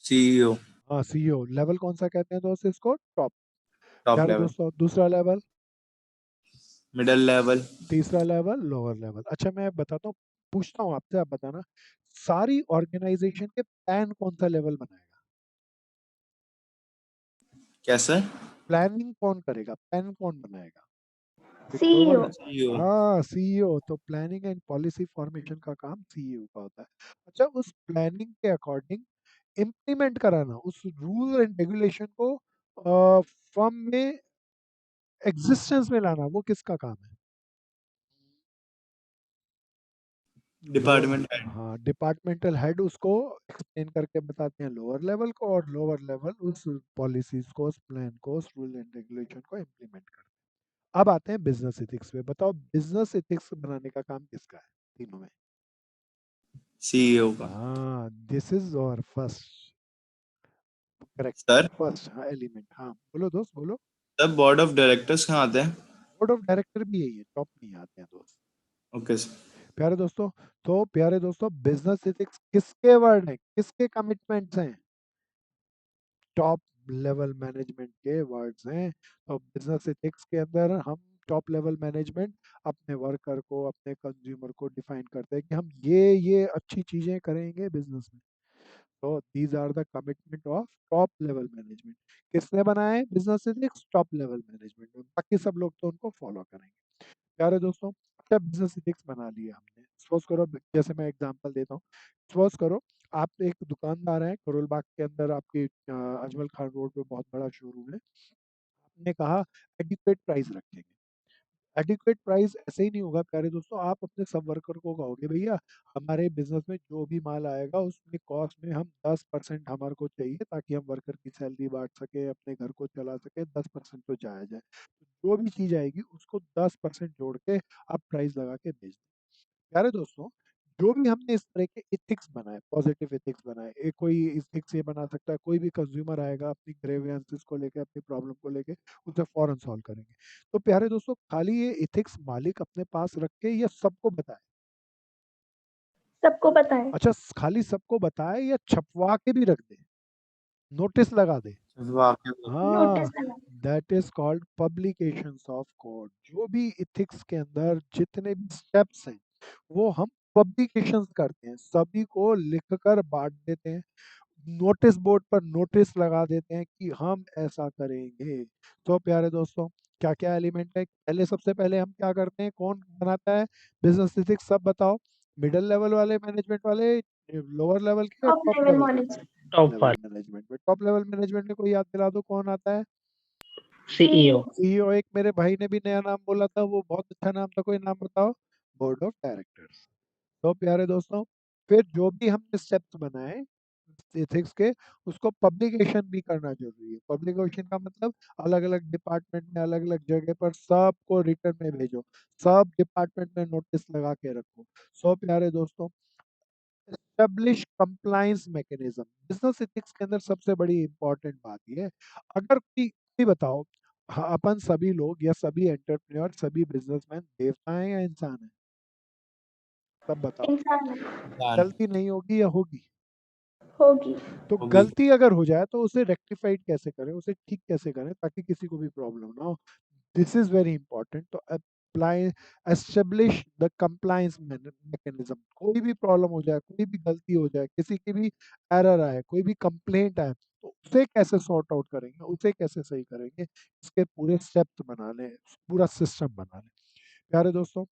सीईओ। हाँ सीईओ। लेवल कौन सा कहते हैं दोस्त इसको? टॉप। टॉप प्यारे लेवल। दोस्तों, दूसरा लेवल, मिडिल लेवल। तीसरा लेवल, लोअर लेवल। अच्छा, मैं बताता हूँ, पूछता हूँ आपसे, आप बताना, सारी ऑर्गेनाइजेशन के प्लान कौन सा लेवल बनाएगा? क्या सर? प्लानिंग कौन करेगा? प्लान कौन बनाएगा? सीईओ। सीईओ। हाँ, सीईओ। तो प्लानिंग एंड पॉलिसी फॉर्मेशन का काम सीईओ का होता है। अच्छा, उस प्लानिंग के अकॉर्डिंग इम्प्लीमेंट कराना, उस रूल एंड रेगुलेशन को फर्म में एग्जिस्टेंस में लाना, वो किसका काम है? जो, डिपार्टमेंट हेड। हाँ, डिपार्टमेंटल हेड उसको एक्सप्लेन करके बताते हैं लोअर लेवल को, और लोअर लेवल उस पॉलिसीज को, उस प्लान को, उस रूल एंड रेगुलेशन को इम्प्लीमेंट करते हैं। अब आते हैं बिजनेस एथिक्स पे। बताओ, बिजनेस एथिक्स बनाने का काम किसका है तीनों में? सीईओ का। हाँ, दिस इज और फर्स्ट, करेक्ट, सर, फर्स्ट हाँ एलिमेंट। हाँ बोलो दोस्त, बोलो। सर बोर्ड ऑफ डायरेक्टर्स कहाँ आते हैं? बोर्ड ऑफ डायरेक्टर भी यही है, टॉप नहीं आते हैं दोस्त। Okay sir. प्यारे दोस्तों, तो प्यारे दोस्तों, बिजनेस एथिक्स किसके वर्ड है, किसके कमिटमेंट्स हैं? टॉप लेवल मैनेजमेंट के वर्ड्स हैं। तो बिजनेस एथिक्स के अंदर हम टॉप लेवल मैनेजमेंट अपने वर्कर को, अपने कंज्यूमर को डिफाइन करते हैं कि हम ये अच्छी चीजें करेंगे बिजनेस में। तो these are the commitment of top level management. किसने बनाए business ethics? Top level management. बाकी सब लोग तो उनको फॉलो करेंगे। प्यारे दोस्तों, अच्छा, बिजनेस एथिक्स बना लिया हमने। सपोज करो, जैसे मैं एग्जांपल देता हूँ, सपोज करो आप एक दुकानदार हैं, करोल बाग के अंदर आपके अजमल खान रोड पे बहुत बड़ा शोरूम है। आपने कहा एडिक्वेट प्राइस रखेंगे। एडिक्वेट प्राइस ऐसे ही नहीं होगा प्यारे दोस्तों। आप अपने सब वर्कर को कहोगे भैया हमारे बिजनेस में जो भी माल आएगा उसमें कॉस्ट में हम 10% हमारे को चाहिए, ताकि हम वर्कर की सैलरी बांट सके, अपने घर को चला सके, 10% तो जायज है। जो भी चीज आएगी उसको 10% जोड़ के आप प्राइस लगा के बेच दो। प्यारे दोस्तों, जो भी हमने इस तरह के इथिक्स बनाए, पॉजिटिव इथिक्स बनाए, एक कोई इथिक्स ये बना सकता है, कोई भी कंज्यूमर आएगा अपनी ग्रेवियंसेस को लेके, अपनी प्रॉब्लम को लेके, उसे फौरन सॉल्व करेंगे। तो प्यारे दोस्तों, खाली ये इथिक्स मालिक अपने पास रख के या सबको बताए? सबको पता है। अच्छा, खाली सबको बताए या छपवा के भी रख दे, नोटिस लगा दे? वाक्य नोटिस हाँ, that is called publications of code. जो भी इथिक्स के अंदर जितने भी स्टेप्स हैं वो हम पब्लिकेशंस करते हैं, सभी को लिखकर बांट देते हैं, नोटिस बोर्ड पर नोटिस लगा देते हैं कि हम ऐसा करेंगे। तो प्यारे दोस्तों, क्या क्या एलिमेंट है? पहले, सबसे पहले हम क्या करते हैं, कौन बनाता है बिजनेस एथिक्स? सब बताओ। मिडिल लेवल वाले मैनेजमेंट वाले, लोअर लेवल के, टॉप टॉप लेवल लेवल के? मॉनिटर टॉप लेवल पर मैनेजमेंट में, टॉप लेवल मैनेजमेंट में कोई याद दिला दो कौन आता है? सीईओ। सीईओ। एक मेरे भाई ने भी नया नाम बोला था, वो बहुत अच्छा नाम था, कोई नाम बताओ? Board of directors. तो प्यारे दोस्तों, फिर जो भी हमने स्टेप्स बनाए एथिक्स के, उसको पब्लिकेशन भी करना जरूरी है। पब्लिकेशन का मतलब अलग अलग डिपार्टमेंट में, अलग अलग जगह पर सबको रिटर्न में भेजो, सब डिपार्टमेंट में नोटिस लगा के रखो। सो प्यारे दोस्तों, establish compliance mechanism. Business ethics के अंदर सबसे बड़ी इंपॉर्टेंट बात ये है, अगर कोई बताओ, हाँ, अपन सभी लोग या सभी एंटरप्रेन्योर, सभी बिजनेसमैन देवता हैं या इंसान हैं? सब बताओ। इंसान है, ज्ञान गलती नहीं होगी या होगी? होगी। तो होगी। गलती अगर हो जाए तो उसे रेक्टिफाइड कैसे करें, उसे ठीक कैसे करें ताकि किसी को भी प्रॉब्लम ना हो? This is very important. तो apply, establish the compliance mechanism. कोई भी प्रॉब्लम हो जाए, कोई भी गलती हो जाए, किसी की भी एरर आए, कोई भी कंप्लेंट आए, तो उसे कैसे सॉर्ट आउट करेंगे, उसे कैसे सही करेंगे, इसके पूरे स्टेप्स बना लें, पूरा सिस्टम बना लें। प्यारे दोस्तों,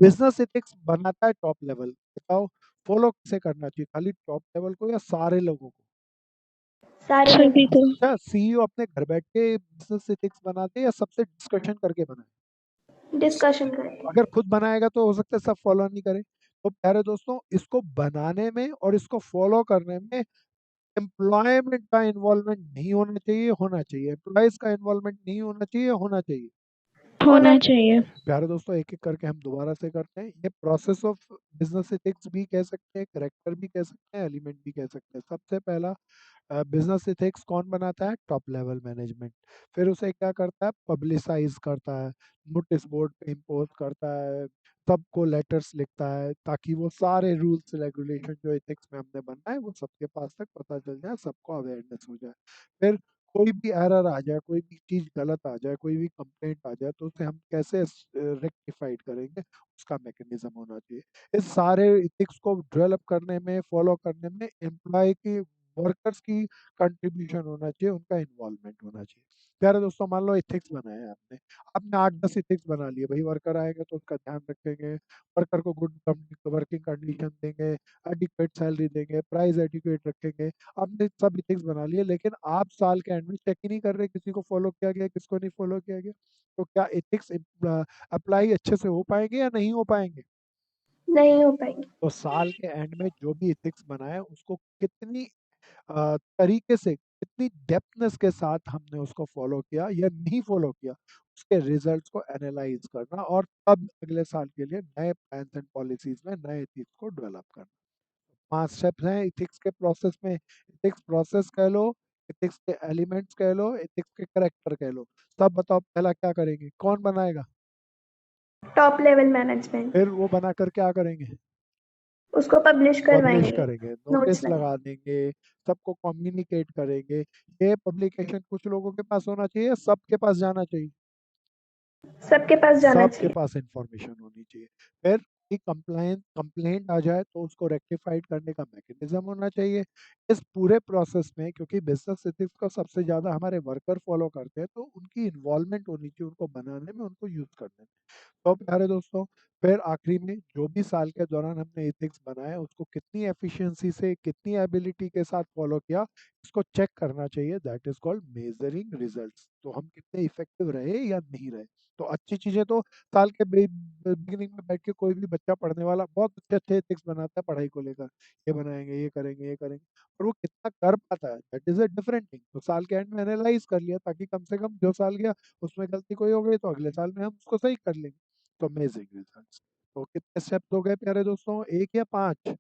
बिजनेस एथिक्स बनाता है टॉप लेवल। बताओ, फॉलो कैसे करना चाहिए, खाली टॉप लेवल को या सारे लोगों को? सारे सभी लोग को। अच्छा, सीईओ अपने घर बैठ के बिजनेस एथिक्स बनाते हैं या सबसे डिस्कशन करके बनाए? डिस्कशन करके। अगर खुद बनाएगा तो हो सकता है सब फॉलो नहीं करें। तो प्यारे दोस्तों, इसको बनाने में और इसको फॉलो करने में एम्प्लॉयमेंट का इन्वॉल्वमेंट नहीं होना चाहिए, होना चाहिए? एम्प्लॉयज का इन्वॉल्वमेंट नहीं होना चाहिए, होना चाहिए? होना चाहिए। प्यारे दोस्तों, एक एक करके हम दोबारा से करते हैं। ये प्रोसेस ऑफ बिजनेस एथिक्स भी कह सकते हैं, करेक्टर भी कह सकते हैं, एलिमेंट भी कह सकते हैं। सबसे पहला, बिजनेस एथिक्स कौन बनाता है? Top level management. फिर उसे क्या करता है? पब्लिसाइज करता है, नोटिस बोर्ड पे इम्पोज करता है, सबको लेटर्स लिखता है ताकि वो सारे रूल्स रेगुलेशन जो एथिक्स में हमने बनाए वो सबके पास तक पता चल जाए, सबको अवेयरनेस हो जाए। फिर कोई भी एरर आ जाए, कोई भी चीज गलत आ जाए, कोई भी कंप्लेंट आ जाए, तो उसे हम कैसे रेक्टिफाइड करेंगे, उसका मैकेनिज्म होना चाहिए। इस सारे एथिक्स को डेवलप करने में, फॉलो करने में एम्प्लॉय की, वर्कर्स की कंट्रीब्यूशन होना चाहिए, उनका इन्वॉल्वमेंट होना चाहिए। प्यारे दोस्तों, मान लो एथिक्स बनाए आपने, आपने 8-10 एथिक्स बना लिए, भाई वर्कर आएगा तो उसका ध्यान रखेंगे, वर्कर को गुड वर्किंग कंडीशन देंगे, एडिक्वेट सैलरी देंगे, प्राइस एडिक्वेट रखेंगे। आपने सब एथिक्स बना लिए, लेकिन आप साल के एंड में चेक ही नहीं कर रहे किसी को फॉलो किया गया, किसको नहीं फॉलो किया गया। तो क्या एथिक्स अप्लाई अच्छे से हो पाएंगे या नहीं हो पाएंगे? नहीं हो पाएंगे। तो साल के एंड में जो भी एथिक्स बनाए उसको कितनी तरीके से, कितनी डेप्थनेस के साथ हमने उसको फॉलो किया या नहीं फॉलो किया, उसके रिजल्ट्स को एनालाइज करना, और तब अगले साल के लिए नए प्लान्स एंड पॉलिसीज में नए एथिक्स को डेवलप करना। 5 स्टेप्स हैं एथिक्स के प्रोसेस में। एथिक्स प्रोसेस कह लो, एथिक्स के एलिमेंट्स कह लो, एथिक्स के करेक्टर कह लो। सब बताओ, पहला क्या करेंगे, कौन बनाएगा? टॉप लेवल मैनेजमेंट फिर वो बनाकर क्या करेंगे? उसको पब्लिश पब्लिश करवाएंगे, करेंगे, नोट्स नोटिस लगे। लगा देंगे, सबको कम्युनिकेट करेंगे। ये पब्लिकेशन कुछ लोगों के पास होना चाहिए या सबके पास जाना चाहिए? सबके पास जाना सबके चाहिए। पास इंफॉर्मेशन होनी चाहिए। फिर कि कंप्लायंस, कंप्लेंट आ जाए तो उसको रेक्टिफाइड करने का मैकेनिज्म होना चाहिए। इस पूरे प्रोसेस में, क्योंकि बिजनेस एथिक्स को सबसे ज्यादा हमारे वर्कर फॉलो करते हैं, तो उनकी इन्वॉल्वमेंट होनी चाहिए, उनको बनाने में, उनको यूज करने में। तो प्यारे दोस्तों, फिर आखिरी में जो भी साल के दौरान हमने एथिक्स बनाया उसको कितनी एफिशिएंसी से, कितनी एबिलिटी के साथ फॉलो किया, इसको चेक करना चाहिए। That is called measuring results. तो हम कितने इफेक्टिव रहे या नहीं रहे। तो अच्छी चीजें तो साल के बिगिनिंग में बैठ के कोई भी बच्चा पढ़ने वाला बहुत अच्छे अच्छे एथिक्स बनाता है पढ़ाई को लेकर, ये बनाएंगे, ये करेंगे, ये करेंगे, और वो कितना कर पाता है, that is a different thing. तो साल के एंड में एनालाइज कर लिया ताकि कम से कम जो साल गया उसमें गलती कोई हो गई तो अगले साल में हम उसको सही कर लेंगे। तो अमेजिंग रिजल्ट्स। तो कितने स्टेप्स हो गए प्यारे दोस्तों, एक या पांच?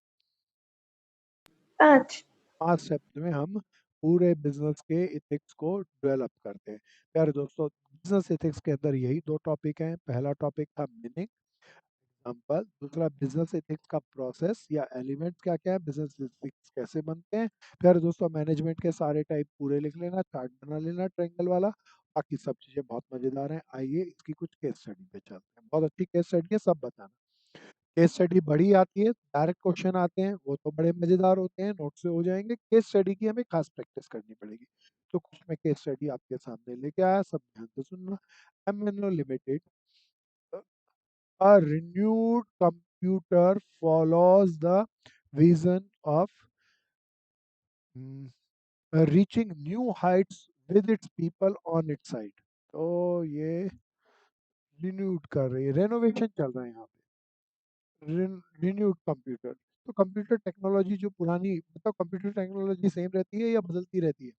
5। 5 स्टेप्स में हम पूरे बिजनेस के एथिक्स को डेवलप करते हैं। प्यारे दोस्तों, बिजनेस एथिक्स के अंदर यही 2 टॉपिक हैं। पहला टॉपिक था मीनिंग, एग्जाम्पल। दूसरा, बिजनेस एथिक्स का प्रोसेस या एलिमेंट्स क्या क्या है, बिजनेस एथिक्स कैसे बनते हैं। फिर दोस्तों मैनेजमेंट के सारे टाइप पूरे लिख लेना, चार्ट बना लेना ट्रायंगल वाला। बाकी सब चीजें बहुत मजेदार हैं। आइए इसकी कुछ केस स्टडी पे चलते हैं। बहुत अच्छी केस स्टडी है, सब बताना। केस स्टडी बड़ी आती है, डायरेक्ट क्वेश्चन आते हैं, वो तो बड़े मजेदार होते हैं, नोट से हो जाएंगे। केस स्टडी की हमें खास प्रैक्टिस करनी पड़ेगी। तो कुछ मैं केस स्टडी आपके सामने लेके आया, सब ध्यान से सुनना। MNO limited, a renewed computer follows the vision of mm, reaching new heights with its people on its side। तो ये रिन्यूड कर रही है, रेनोवेशन चल रहा है यहाँ पे। रिन्यूड कंप्यूटर, तो कंप्यूटर टेक्नोलॉजी जो पुरानी, मतलब कंप्यूटर टेक्नोलॉजी सेम रहती है या बदलती रहती है?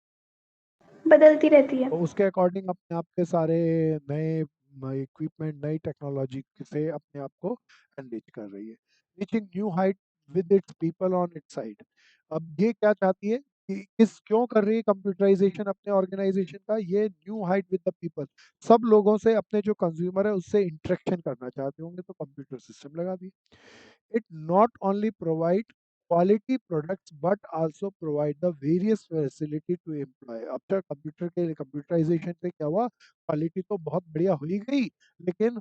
बदलती रहती है। तो उसके अकॉर्डिंग अपने आप के सारे नए इक्विपमेंट, नई टेक्नोलॉजी से अपने आप को एनरिच कर रही है। Reaching new height with its people on it's side. अब ये क्या चाहती है कि किस क्यों कर रही है कंप्यूटराइजेशन अपने ऑर्गेनाइजेशन का? ये new height with the people, सब लोगों से, अपने जो कंज्यूमर है उससे इंटरेक्शन करना चाहते होंगे, तो कंप्यूटर सिस्टम लगा दी। It not only provide quality products but also provide the various facility to employ। अब तक कंप्यूटर के कंप्यूटराइजेशन से क्या हुआ, क्वालिटी तो बहुत बढ़िया हो ही गई, लेकिन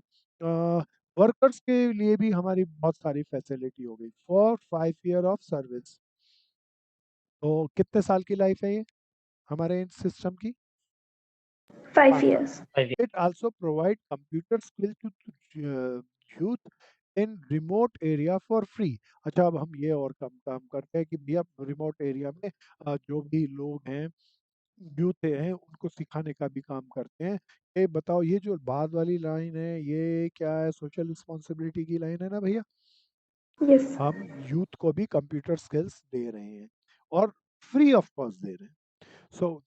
वर्कर्स के लिए भी हमारी बहुत सारी फैसिलिटी हो गई। For 5 year of service. तो कितने साल की लाइफ है ये हमारे इन सिस्टम की? 5 5 साल। years। 5 years। It also provide computer skill to youth in remote area for free। अच्छा, अब हम ये और कम काम करते हैं कि भैया रिमोट एरिया में जो भी लोग हैं, यूथ हैं, उनको सिखाने का भी काम करते हैं। ये बताओ, ये जो बाद वाली लाइन है ये क्या है? सोशल रिस्पॉन्सिबिलिटी की लाइन है ना भैया। यस। हम यूथ को भी कंप्यूटर स्किल्स दे रहे हैं और फ्री ऑफ कॉस्ट दे रहे हैं। So,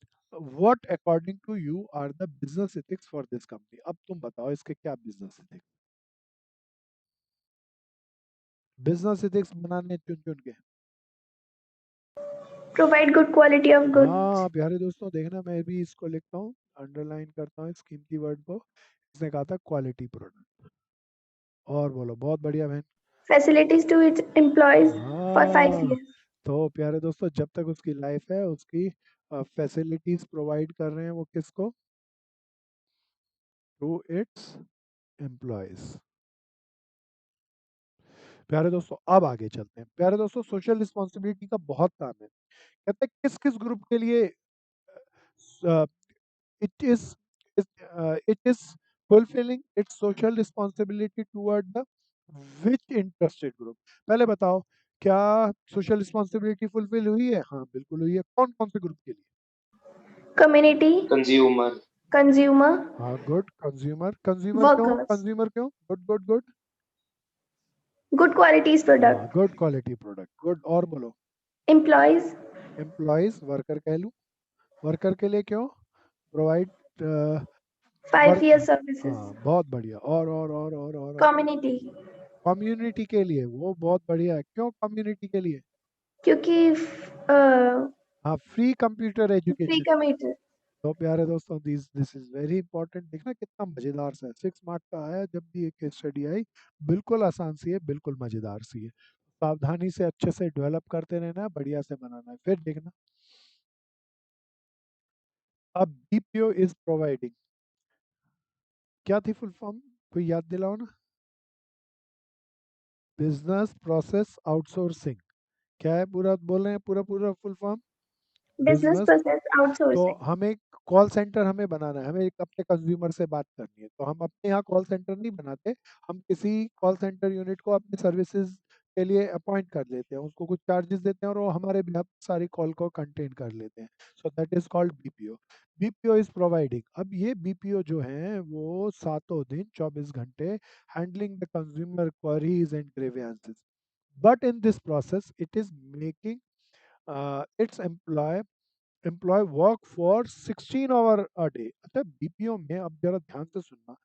what according to you are the business ethics for this company? अब तुम बताओ इसके क्या बिजनेस एथिक्स? बिजनेस एथिक्स बनाने चुन चुन के। Provide good quality of goods. हाँ प्यारे दोस्तों, देखना मैं भी इसको लिखता हूँ, अंडरलाइन करता हूँ इस कीमती वर्ड को। इसने कहा था क्वालिटी प्रोडक्ट। और बोलो, बहुत बढ़िया बहन। Facilities to its employees for 5 हाँ, years। तो प्यारे दोस्तों, जब तक उसकी लाइफ है उसकी फैसिलिटीज प्रोवाइड कर रहे हैं वो किसको? To its employees. प्यारे दोस्तों अब आगे चलते हैं। प्यारे दोस्तों, सोशल रिस्पॉन्सिबिलिटी का बहुत काम है। कहते हैं किस किस ग्रुप के लिए it is it is fulfilling it's social responsibility toward the which interested group. पहले बताओ, क्या सोशल रिस्पॉन्सिबिलिटी फुलफिल हुई है? हाँ बिल्कुल हुई है। कौन कौन से ग्रुप के लिए? Community, consumer. कंज्यूमर, हाँ गुड। कंज्यूमर, कंज्यूमर क्यों? वर्कर्स, कंज्यूमर क्यों? Good good good. Good qualities हाँ, product, good quality product, good. और बोलो। एम्प्लॉयज, एम्प्लॉयज, वर्कर कह लूँ। वर्कर के लिए क्यों? Provide 5 work. year सर्विसेज, हाँ बहुत बढ़िया। और कम्युनिटी, कम्युनिटी के लिए, वो बहुत बढ़िया है। क्यों कम्युनिटी के लिए? क्योंकि हाँ, free computer free education. Computer. तो प्यारे दोस्तों, दिस इज वेरी इंपॉर्टेंट। देखना कितना मजेदार सा है। 6 मार्क का आया, जब भी एक केस स्टडी आई बिल्कुल आसान सी है, बिल्कुल मजेदार सी है। सावधानी से अच्छे से डेवलप करते रहना है, बढ़िया से बनाना है। फिर देखना, अब BPO इज प्रोवाइडिंग, क्या थी फुल फॉर्म? कोई याद दिलाओ ना। Business process outsourcing. क्या है? पूरा बोल रहे हैं, पूरा पूरा full form. Business business. Process तो आउटसोर्सिंग। हमें कॉल सेंटर हमें बनाना है, हमें एक अपने कंज्यूमर से बात करनी है, तो हम अपने यहाँ कॉल सेंटर नहीं बनाते। हम किसी कॉल सेंटर यूनिट को अपनी सर्विसेज के लिए अपॉइंट कर लेते हैं, उसको कुछ चार्जेस देते हैं और वो हमारे बिहाफ सारी कॉल को कंटेन कर लेते हैं। So that is called BPO। BPO is providing. अब ये BPO जो है वो सातों दिन 24 घंटे handling the consumer queries and grievances, but in this process it is making its employee work for 16 hour a day. अच्छा, BPO में अब जरा ध्यान से सुनना।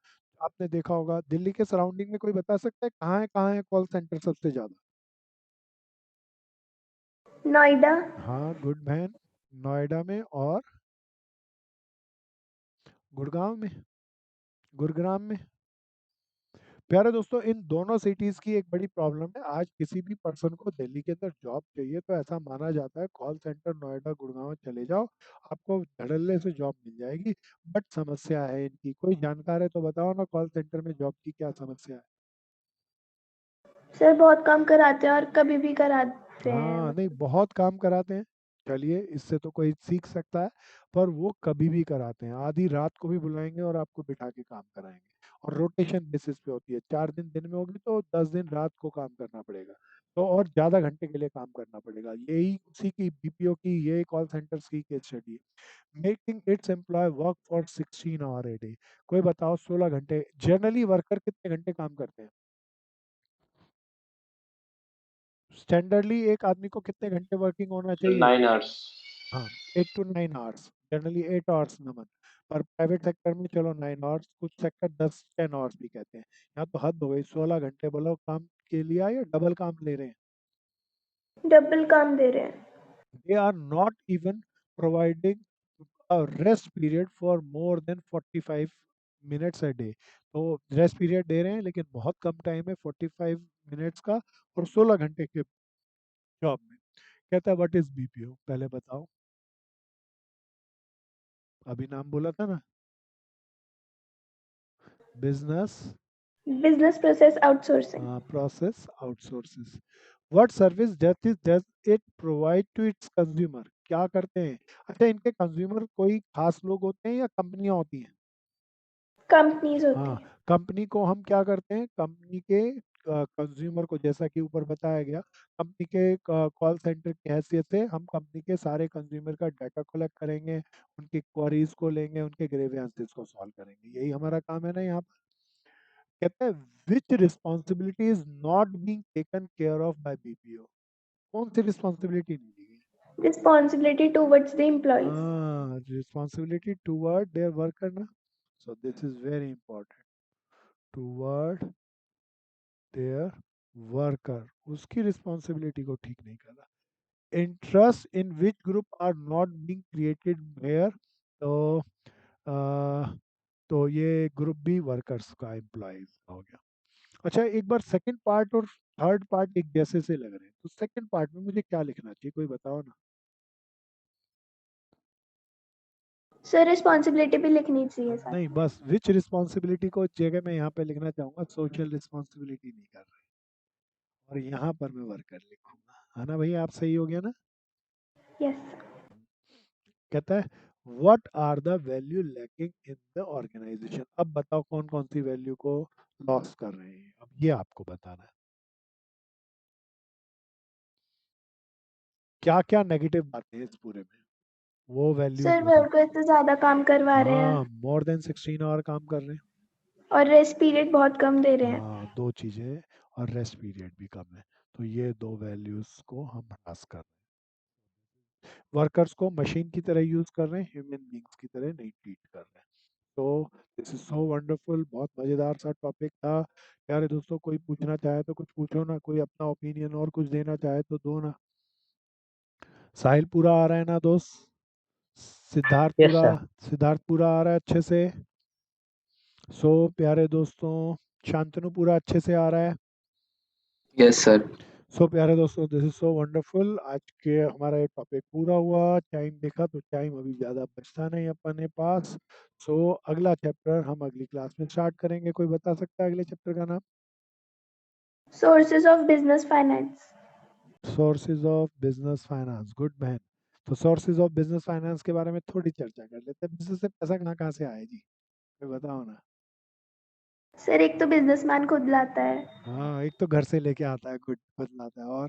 आपने देखा होगा दिल्ली के सराउंडिंग में, कोई बता सकता है कहाँ है कॉल सेंटर सबसे ज्यादा? नोएडा, हाँ गुड मैन। नोएडा में और गुड़गांव में, गुरुग्राम में। प्यारे दोस्तों, इन दोनों सिटीज की एक बड़ी प्रॉब्लम है। आज किसी भी पर्सन को दिल्ली के अंदर जॉब चाहिए तो ऐसा माना जाता है कॉल सेंटर नोएडा गुड़गांव चले जाओ, आपको धड़ल्ले से जॉब मिल जाएगी। बट समस्या है इनकी, कोई जानकार है तो बताओ ना, कॉल सेंटर में जॉब की क्या समस्या है? सर बहुत कम कराते हैं और कभी भी कराते हैं हाँ, नहीं बहुत काम कराते हैं। चलिए, इससे तो कोई सीख सकता है, पर वो कभी भी कराते हैं। आधी रात को भी बुलाएंगे और आपको बिठा के काम कराएंगे, और रोटेशन बेसिस पे होती है। 4 दिन दिन में होगी तो 10 दिन रात को काम करना पड़ेगा, तो और ज्यादा घंटे के लिए काम करना पड़ेगा। यही उसी की बीपीओ की, ये कॉल सेंटर्स की केस स्टडी है। Making its employee work for 16 hour a day. कोई बताओ, 16 घंटे जनरली वर्कर कितने घंटे काम करते हैं? स्टैंडर्डली एक आदमी को कितने घंटे वर्किंग होना चाहिए? 9 hours. हाँ, 8 to 9 आवर्स, जनरली 8 आवर्स नमन। पर प्राइवेट सेक्टर में चलो 9 आवर्स, कुछ सेक्टर 10-10 आवर्स भी कहते हैं। यहाँ तो हद हो गई, 16 घंटे बोलो काम के लिए या डबल काम ले रहे हैं। डबल काम दे रहे हैं। They are not even providing a rest period for more than 45 minutes a day. तो रेस्ट पीरियड दे रहे हैं लेकिन बहुत कम टाइम है, 45 मिनट्स का, और 16 घंटे के जॉब में। कहता है व्हाट इज बीपीओ, पहले बताओ। अभी नाम बोला था ना, business business process outsourcing. process outsources. What service does it provide to its consumer? क्या करते हैं? अच्छा, इनके कंज्यूमर कोई खास लोग होते हैं या कंपनियां होती हैं? कंपनीज होती हाँ, हैं। कंपनी को हम क्या करते हैं, कंपनी के कंज्यूमर को, जैसा कि ऊपर बताया गया, कंपनी के कॉल सेंटर की हैसियत से हम कंपनी के सारे कंज्यूमर का डाटा कलेक्ट करेंगे, उनकी क्वेरीज को लेंगे, उनके ग्रीवेंसेस को सॉल्व करेंगे। यही हमारा काम है ना यहाँ पर। कहता है which responsibility is not being taken care of by BPO. कौन सी रिस्पॉन्सिबिलिटी नहीं ली गई? Responsibility towards the employees. हाँ, रिस्पॉन्सिबिलिटी टुवर्ड देयर वर्कर ना। So this is very important, toward their worker, उसकी रिस्पॉन्सिबिलिटी को ठीक नहीं कर रहा। Interest in which group are not being created here. तो तो ये ग्रुप भी वर्कर्स का, एम्प्लॉयज हो गया। अच्छा, एक बार सेकंड पार्ट और थर्ड पार्ट एक जैसे से लग रहे हैं, तो सेकंड पार्ट में मुझे क्या लिखना चाहिए, कोई बताओ ना। सर रिस्पॉन्सिबिलिटी भी लिखनी चाहिए साथ नहीं, में। बस विच रिस्पॉन्सिबिलिटी को जगह मैं यहाँ पे लिखना चाहूंगा, सोशल रिस्पॉन्सिबिलिटी नहीं कर रहे, और यहाँ पर मैं वर्कर लिखूंगा, है ना भैया? आप सही हो गया ना? यस। कहता है what are the value lacking in the organisation. अब बताओ कौन कौन सी वैल्यू को लॉस कर रहे हैं, अब ये आपको बताना है। क्या क्या नेगेटिव बातें हैं इस पूरे में, वो वैल्यूज सर बताओ। वर्कर से ज्यादा काम करवा रहे हाँ, हैं मोर देन 16 आवर काम कर रहे हैं। और रेस्ट पीरियड बहुत कम दे रहे हैं। हाँ, दो चीजें, और रेस्ट पीरियड भी कम है। तो ये दो वैल्यूज को हम हरास कर रहे हैं। वर्कर्स को मशीन की तरह यूज कर रहे हैं, ह्यूमन बींग्स की तरह नहीं ट्रीट कर रहे हैं। तो दिस इज सो वंडरफुल, बहुत मजेदार सा टॉपिक था। प्यारे दोस्तों, कोई पूछना चाहे तो कुछ पूछो ना, कोई अपना ओपिनियन और कुछ देना चाहे तो दो ना। साहिल पूरा आ रहा है ना दोस्त? सिद्धार्थ यस पूरा, सर। सिद्धार्थ पूरा आ रहा है अच्छे से? सो प्यारे दोस्तों, शांतनु पूरा अच्छे से आ रहा है? Yes, sir. सो प्यारे दोस्तों, दिस इज सो वंडरफुल। आज के हमारा ये टॉपिक पूरा हुआ। टाइम देखा तो टाइम अभी ज़्यादा बचता नहीं अपने पास। सो अगला चैप्टर हम अगली क्लास में स्टार्ट करेंगे। कोई बता सकता है अगले चैप्टर का नाम? Sources of business finance. Sources of business finance, good man. तो सोर्सेज ऑफ बिजनेस फाइनेंस के बारे में थोड़ी चर्चा कर लेते हैं। बिजनेस से पैसा कहाँ कहाँ से आए जी, कोई बताओ ना। सर एक तो बिजनेसमैन खुद लाता है हाँ, एक तो घर से लेके आता है, खुद खुद लाता है,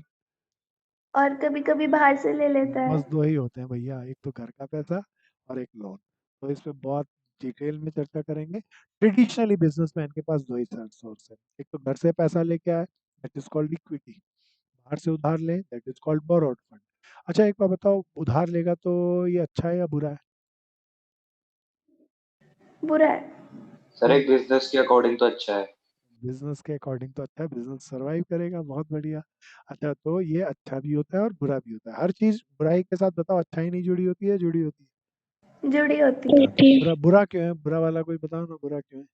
और कभी कभी बाहर से ले लेता है। बस दो ही होते हैं भैया, एक तो घर का पैसा और एक लोन। तो इस पे बहुत डिटेल में चर्चा करेंगे। ट्रेडिशनली बिजनेसमैन के पास दो ही सोर्स है, एक तो घर से पैसा लेके आए, दैट इज कॉल्ड इक्विटी। बाहर से उधार ले, that is called borrowed fund. अच्छा, एक बार बताओ, उधार लेगा तो ये अच्छा है या बुरा है? बुरा है। सर क्यों? एक बिजनेस के अकॉर्डिंग तो अच्छा है। बिजनेस के अकॉर्डिंग तो अच्छा है, बिजनेस सरवाइव करेगा, बहुत बढ़िया। अच्छा, तो ये अच्छा भी होता है और बुरा भी होता है। हर चीज बुराई के साथ बताओ, अच्छाई नहीं जुड़ी होती है, जुड़ी होती जुड़ी होती है। है। हाँ, तो बुरा बुरा क्यों है? बुरा वाला कोई बताओ ना, बुरा क्यों है?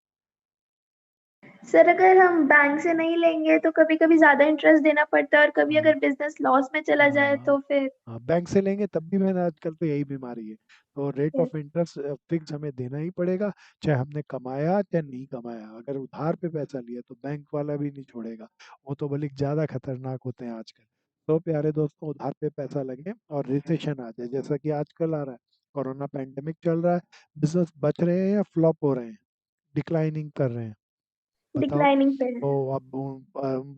सर अगर हम बैंक से नहीं लेंगे तो कभी-कभी ज़्यादा इंटरेस्ट देना पड़ता है और कभी हाँ। अगर बिज़नेस लॉस में चला जाए हाँ, तो फिर हाँ, बैंक से लेंगे तब भी मैंने आजकल तो यही बीमारी है। तो रेट फिर ऑफ इंटरेस्ट फिक्स हमें देना ही पड़ेगा, चाहे हमने कमाया चाहे नहीं कमाया। अगर उधार पे पैसा लिया तो बैंक वाला भी नहीं छोड़ेगा, वो तो बल्कि ज़्यादा खतरनाक होते हैं आजकल। तो प्यारे दोस्तों, उधार पे पैसा लगे और रिसेशन आ जाए जैसा कि आजकल आ रहा है, कोरोना पैंडेमिक चल रहा है, बिजनेस बच रहे हैं या फ्लॉप हो रहे हैं, डिक्लाइनिंग कर रहे हैं, बताओ। डिक्लाइनिंग पे है। तो अब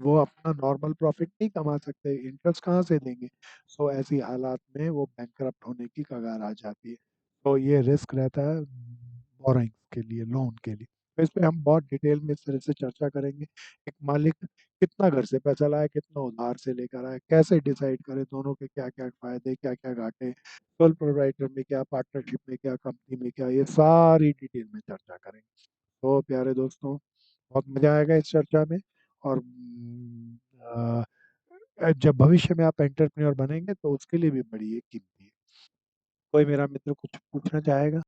वो अपना नॉर्मल प्रॉफिट नहीं कमा सकते, इंटरेस्ट कहाँ से देंगे। सो ऐसी हालात में वो बैंकरप्ट होने की कगार आ जाती है। तो ये रिस्क रहता है बोरोइंग के लिए, लोन के लिए। तो इस पे हम बहुत डिटेल में इस तरह से चर्चा करेंगे। एक मालिक कितना घर से पैसा लाए, कितना उधार से लेकर आए, कैसे डिसाइड करे दोनों के क्या क्या फायदे, क्या क्या घाटे, सोल प्रोप्राइटर में क्या, पार्टनरशिप में क्या, कंपनी में क्या, ये सारी डिटेल में चर्चा करेंगे। तो प्यारे दोस्तों, बहुत मजा आएगा इस चर्चा में। और जब भविष्य में आप एंटरप्रेन्योर बनेंगे तो उसके लिए भी बड़ी एक कीमती है। कोई मेरा मित्र कुछ पूछना चाहेगा?